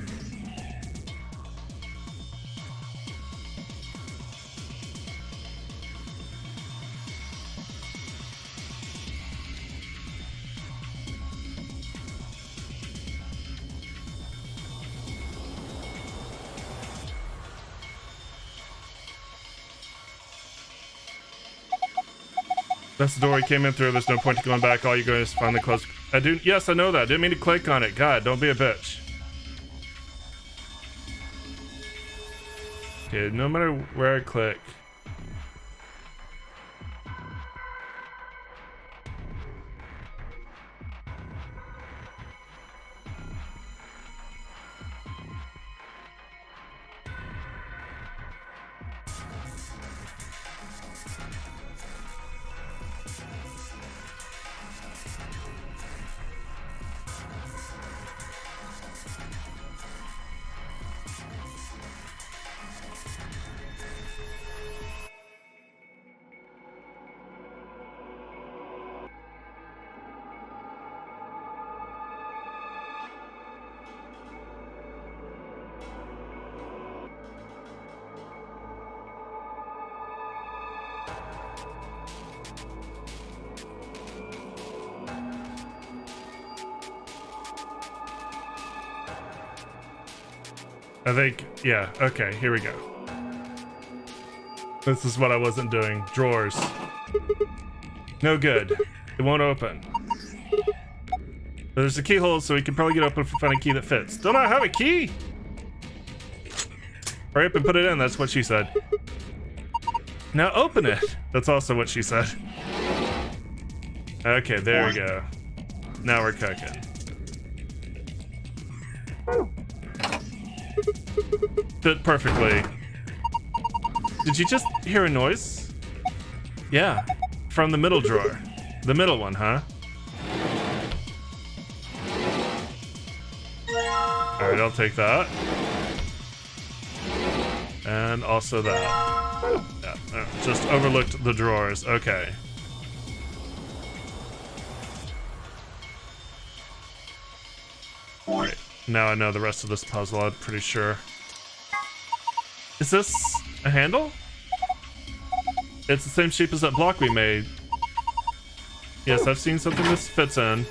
That's the door we came in through. There's no point to going back. All you guys finally closed. I do. Yes, I know that. Didn't mean to click on it. God, don't be a bitch. Okay, no matter where I click. I think, yeah, okay, here we go. This is what I wasn't doing. Drawers. No good. It won't open. There's a keyhole, so we can probably get open if we find a key that fits. Don't I have a key? Hurry up and put it in, that's what she said. Now open it. That's also what she said. Okay, there we go. Now we're cooking. Fit perfectly. Did you just hear a noise? Yeah, from the middle drawer. The middle one, huh? Alright, I'll take that. And also that. Yeah, just overlooked the drawers. Okay. Alright, now I know the rest of this puzzle, I'm pretty sure. Is this a handle? It's the same shape as that block we made. Yes, I've seen something this fits in.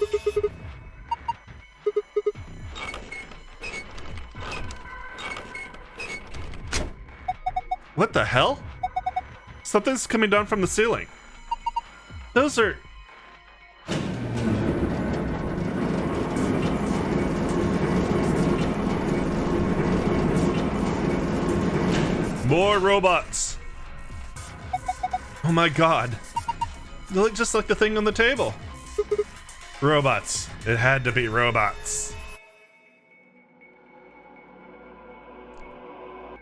What the hell? Something's coming down from the ceiling. Those are... More robots. Oh my god. They look just like the thing on the table. Robots. It had to be robots.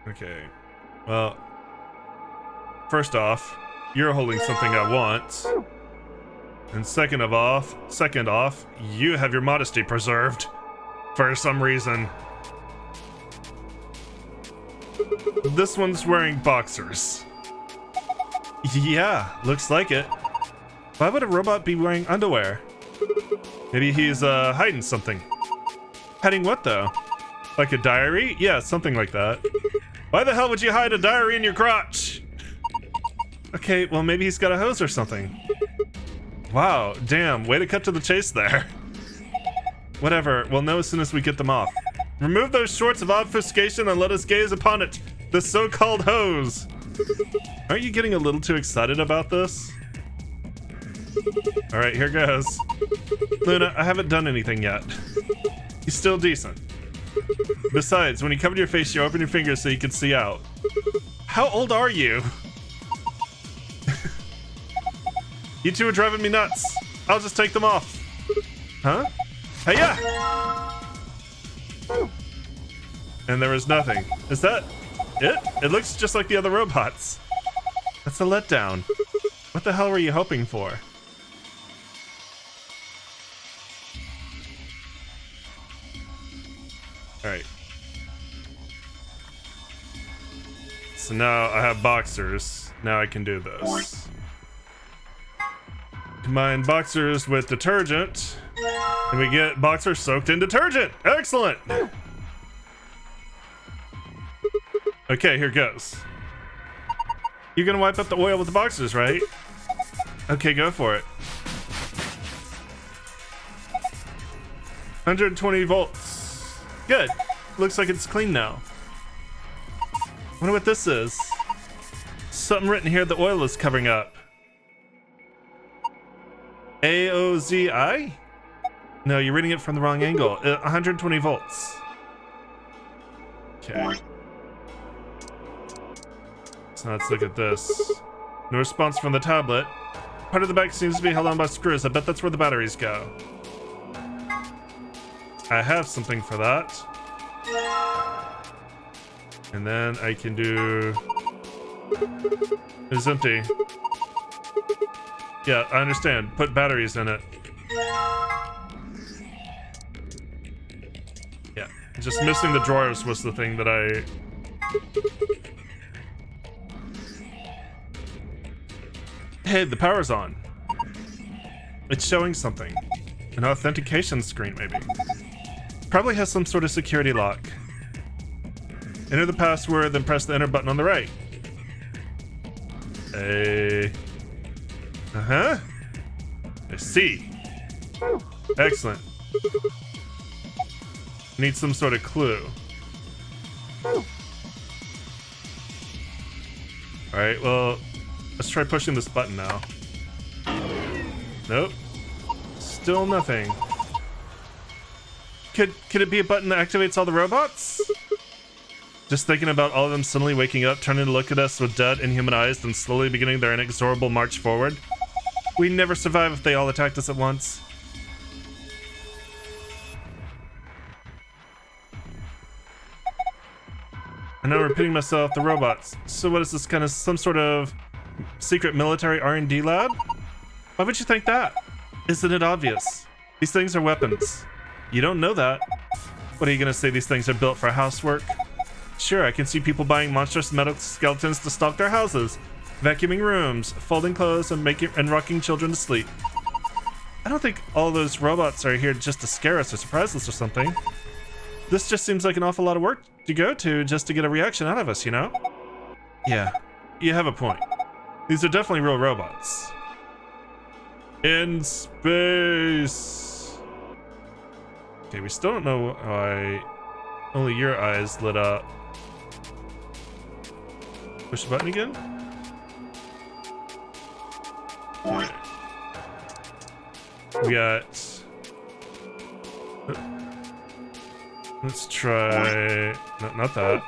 Okay. Well, first off, you're holding something I want. And second off, you have your modesty preserved. For some reason. This one's wearing boxers. Yeah, looks like it. Why would a robot be wearing underwear? Maybe he's hiding something. Hiding what though? Like a diary? Yeah, something like that. Why the hell would you hide a diary in your crotch? Okay, well maybe he's got a hose or something. Wow, damn, way to cut to the chase there. Whatever, we'll know as soon as we get them off. Remove those shorts of obfuscation and let us gaze upon it. The so-called hose. Aren't you getting a little too excited about this? Alright, here goes. Luna, I haven't done anything yet. He's still decent. Besides, when you covered your face, you opened your fingers so you could see out. How old are you? You two are driving me nuts. I'll just take them off. Huh? Hey-ya! And there was nothing. Is that it? It looks just like the other robots. That's a letdown. What the hell were you hoping for? Alright. so now I have boxers. Now I can do this. Combine boxers with detergent, and we get boxers soaked in detergent. Excellent. Okay, here goes. You're gonna wipe up the oil with the boxers, right? Okay, go for it. 120 volts. Good. Looks like it's clean now. Wonder what this is. Something written here the oil is covering up. AOZI? No, you're reading it from the wrong angle. 120 volts. Okay. So let's look at this. No response from the tablet. Part of the back seems to be held on by screws. I bet that's where the batteries go. I have something for that. And then I can do... It's empty. Yeah, I understand. Put batteries in it. Yeah, just missing the drawers was the thing that I... Hey, the power's on. It's showing something. An authentication screen, maybe. Probably has some sort of security lock. Enter the password, then press the enter button on the right. Uh-huh. I see. Excellent. Need some sort of clue. Alright, well, let's try pushing this button now. Nope. Still nothing. Could it be a button that activates all the robots? Just thinking about all of them suddenly waking up, turning to look at us with dead, inhuman eyes, then slowly beginning their inexorable march forward. We'd never survive if they all attacked us at once. I know I'm repeating myself, the robots. So what is this, kind of some sort of secret military R&D lab? Why would you think that? Isn't it obvious? These things are weapons. You don't know that. What are you gonna say, these things are built for housework? Sure, I can see people buying monstrous metal skeletons to stock their houses, vacuuming rooms, folding clothes, and rocking children to sleep. I don't think all those robots are here just to scare us or surprise us or something. This just seems like an awful lot of work to go to just to get a reaction out of us, you know? Yeah, you have a point. These are definitely real robots. In space. Okay, we still don't know why only your eyes lit up. Push the button again? Okay. We got... Let's try... No, not that.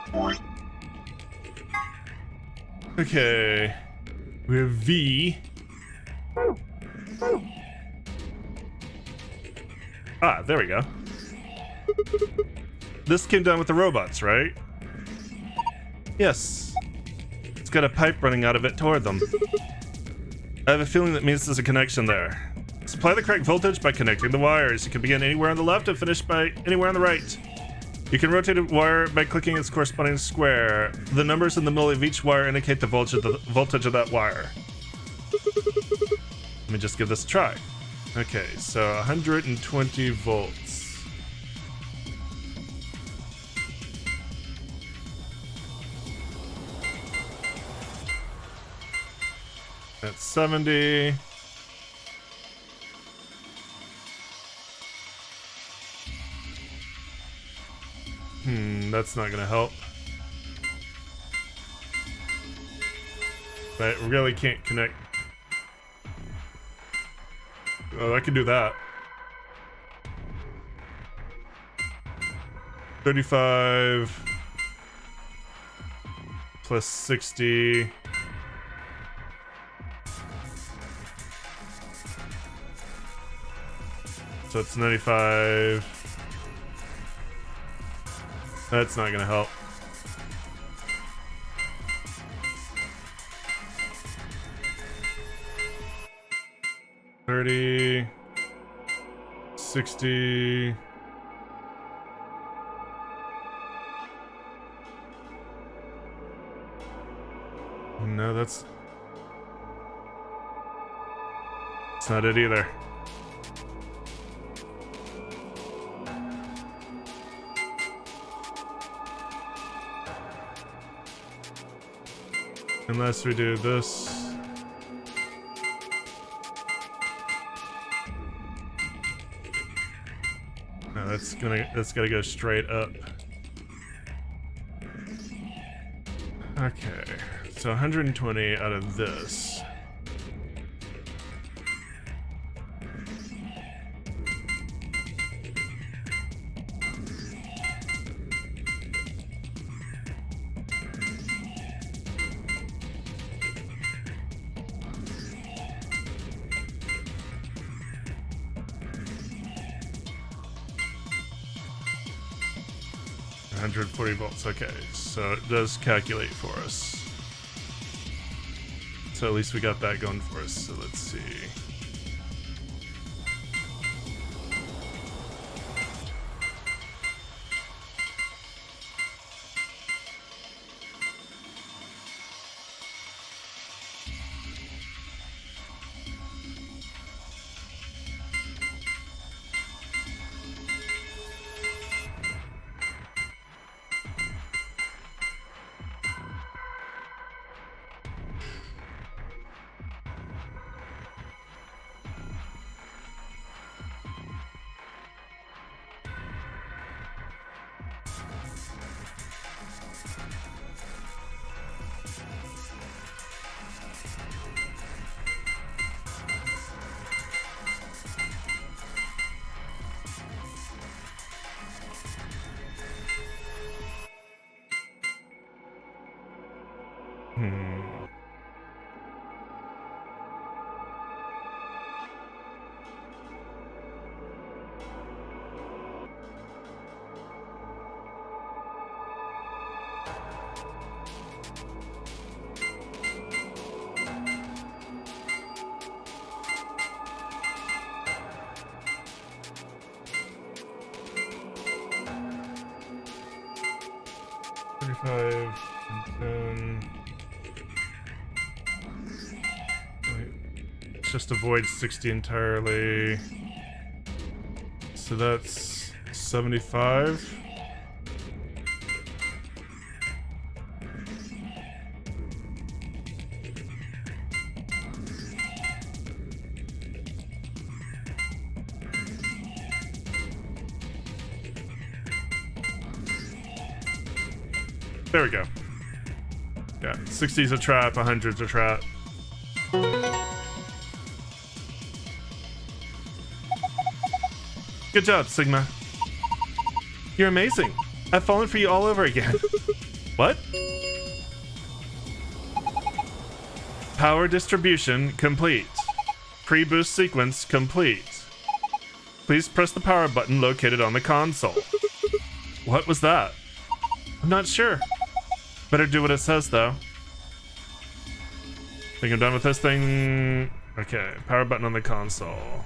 Okay. We have V. Ah, there we go. This came down with the robots, right? Yes. It's got a pipe running out of it toward them. I have a feeling that means there's a connection there. Supply the correct voltage by connecting the wires. You can begin anywhere on the left and finish by anywhere on the right. You can rotate a wire by clicking its corresponding square. The numbers in the middle of each wire indicate the voltage of that wire. Let me just give this a try. Okay, so 120 volts. That's 70. That's not gonna help. But we really can't connect. Oh, I can do that. 35 plus 60. So it's 95. That's not gonna help. $30, 60. No, that's not it either. Unless we do this. No, that's gotta go straight up. Okay, so 120 out of this. $140, okay, so it does calculate for us. So at least we got that going for us, so let's see. Just avoid 60 entirely. So that's 75. There we go. Yeah, 60's a trap, 100's a trap. Good job, Sigma. You're amazing. I've fallen for you all over again. What? Power distribution complete. Pre-boost sequence complete. Please press the power button located on the console. What was that? I'm not sure. Better do what it says, though. Think I'm done with this thing? Okay, power button on the console.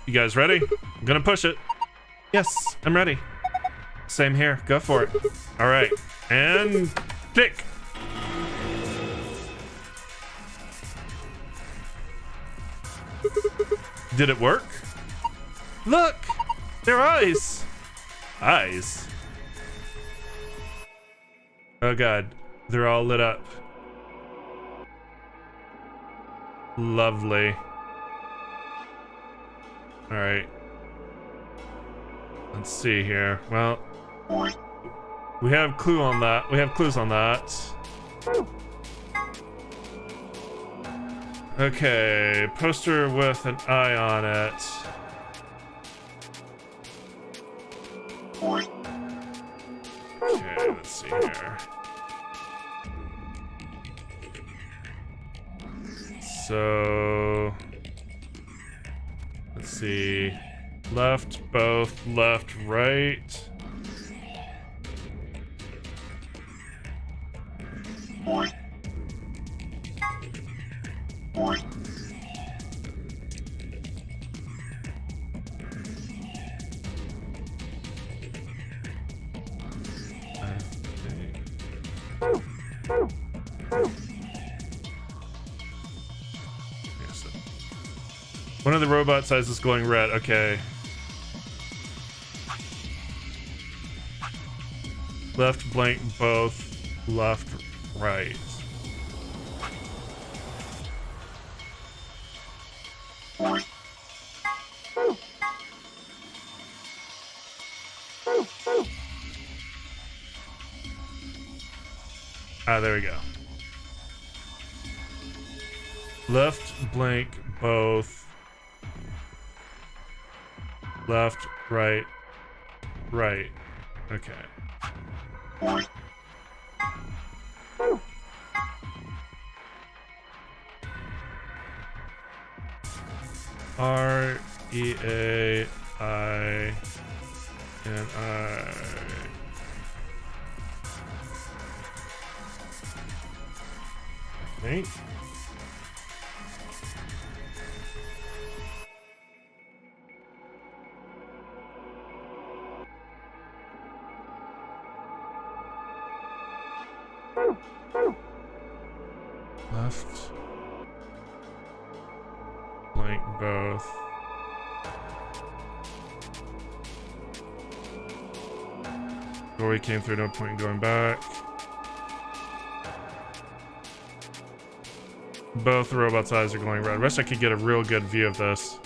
You guys ready? I'm gonna push it. Yes, I'm ready. Same here. Go for it. All right. And click. Did it work? Look! Their eyes! Eyes? Oh god. They're all lit up. Lovely. Alright. Let's see here. Well, we have clue on that. We have clues on that. Okay, poster with an eye on it. Okay, let's see here. So, let's see. Left, both, left, right. One of the robot sides is glowing red. Okay. Left blank both. Left, right. Ah, there we go. Left blank both. Left, right, right. Okay. R E A I N I. Right. Left. Blank both. Dory came through, no point in going back. Both the robot's eyes are glowing red. I wish I could get a real good view of this.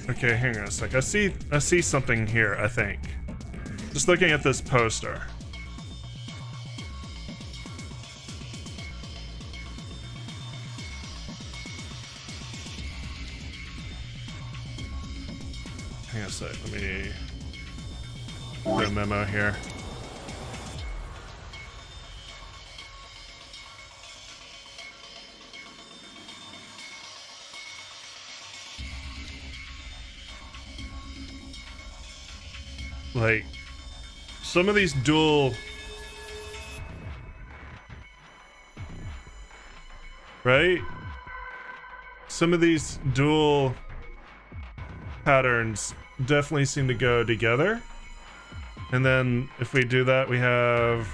Okay, hang on a sec. I see something here, I think. Just looking at this poster. Hang on a sec. Let me do a memo here. Like, some of these dual... Right? Some of these dual patterns definitely seem to go together. And then if we do that, we have...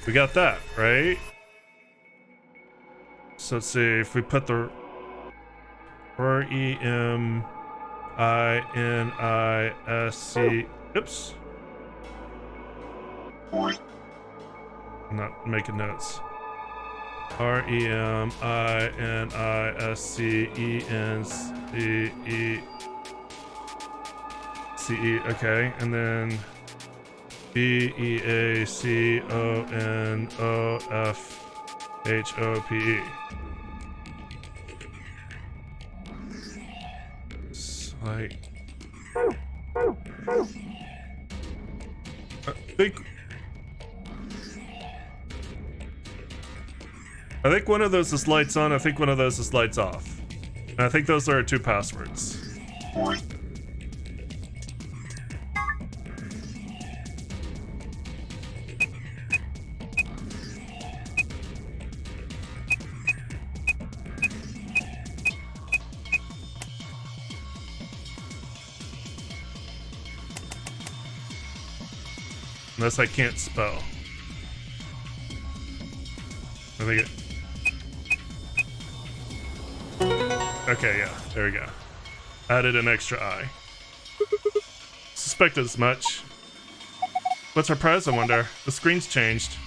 We got that, right? So let's see if we put the REMINISC. Oops. I'm not making notes. REMINISCENCE. Okay, and then BEACONOFHOPE. It's like... I think one of those is lights on, I think one of those is lights off. And I think those are our two passwords. Unless I can't spell. I think it... Okay, yeah, there we go. Added an extra I. Suspected as much. What's our prize, I wonder? The screen's changed.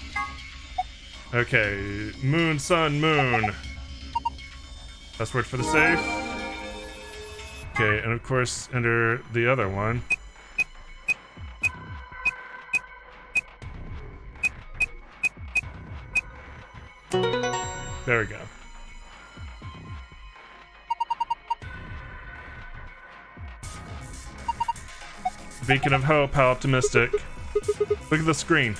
Okay, moon, sun, moon. Password for the safe. Okay, and of course, enter the other one. There we go. beacon of hope. How optimistic. Look at the screen.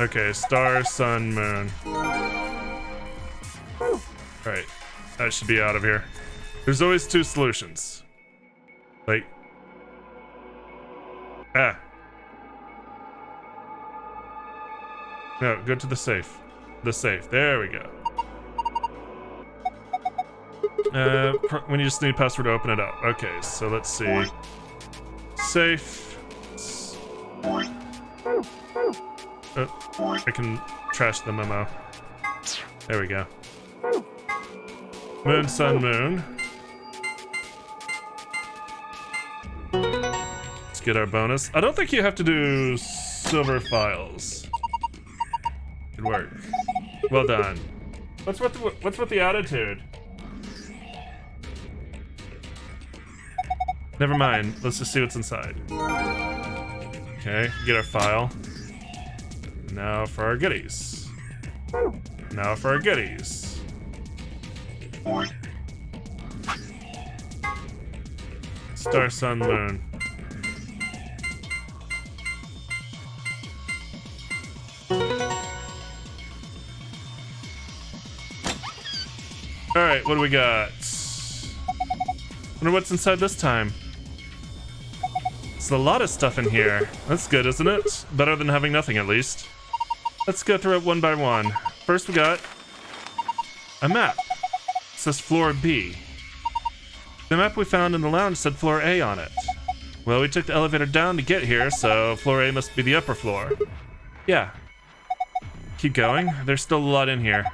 Okay, star, sun, moon. Alright, that should be out of here. There's always two solutions. Like... Ah. No, go to the safe. The safe. There we go. When you just need a password to open it up. Okay, so let's see. Safe. I can trash the memo. There we go. Moon, sun, moon. Let's get our bonus. I don't think you have to do silver files. Good work. Well done. What's with the attitude? Never mind. Let's just see what's inside. Okay, get our file. Now for our goodies. Now for our goodies. Star, sun, moon. Alright, what do we got? Wonder what's inside this time. There's a lot of stuff in here. That's good, isn't it? Better than having nothing, at least. Let's go through it one by one. First, we got a map. It says floor B. The map we found in the lounge said floor A on it. Well, we took the elevator down to get here, so floor A must be the upper floor. Yeah. Keep going. There's still a lot in here.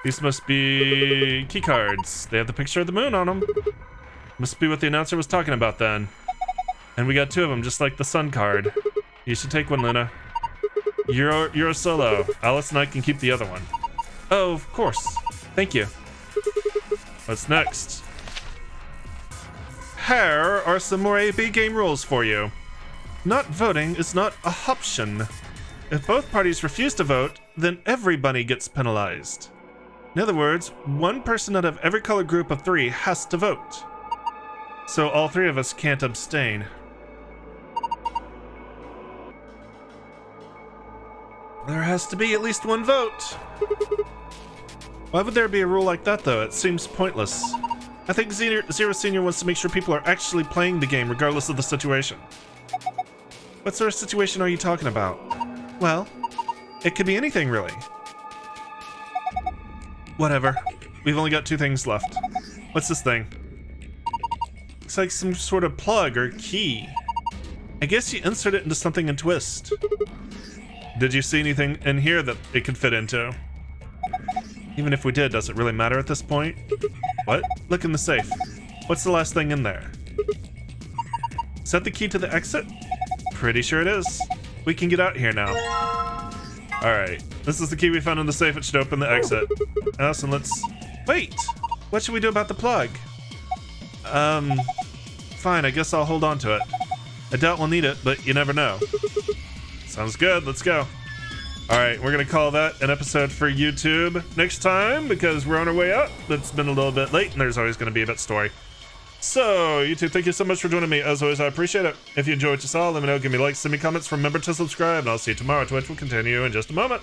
These must be key cards. They have the picture of the moon on them. Must be what the announcer was talking about then. And we got two of them, just like the sun card. You should take one, Luna. You're a solo. Alice and I can keep the other one. Oh, of course. Thank you. What's next? Here are some more AB game rules for you. Not voting is not a option. If both parties refuse to vote, then everybody gets penalized. In other words, one person out of every color group of 3 has to vote. So all 3 of us can't abstain. There has to be at least one vote. Why would there be a rule like that, though? It seems pointless. I think Zero Senior wants to make sure people are actually playing the game regardless of the situation. What sort of situation are you talking about? Well, it could be anything, really. Whatever. We've only got 2 things left. What's this thing? Looks like some sort of plug or key. I guess you insert it into something and twist. Did you see anything in here that it could fit into? Even if we did, does it really matter at this point? What? Look in the safe. What's the last thing in there? Is that the key to the exit? Pretty sure it is. We can get out here now. Alright. This is the key we found in the safe. It should open the exit. Allison, let's... Wait! What should we do about the plug? Fine, I guess I'll hold on to it. I doubt we'll need it, but you never know. Sounds good, let's go. Alright, we're gonna call that an episode for YouTube next time because we're on our way up. It's been a little bit late and there's always gonna be a bit story. So, YouTube, thank you so much for joining me. As always, I appreciate it. If you enjoyed what you saw, let me know, give me likes, send me comments, remember to subscribe, and I'll see you tomorrow. Twitch will continue in just a moment.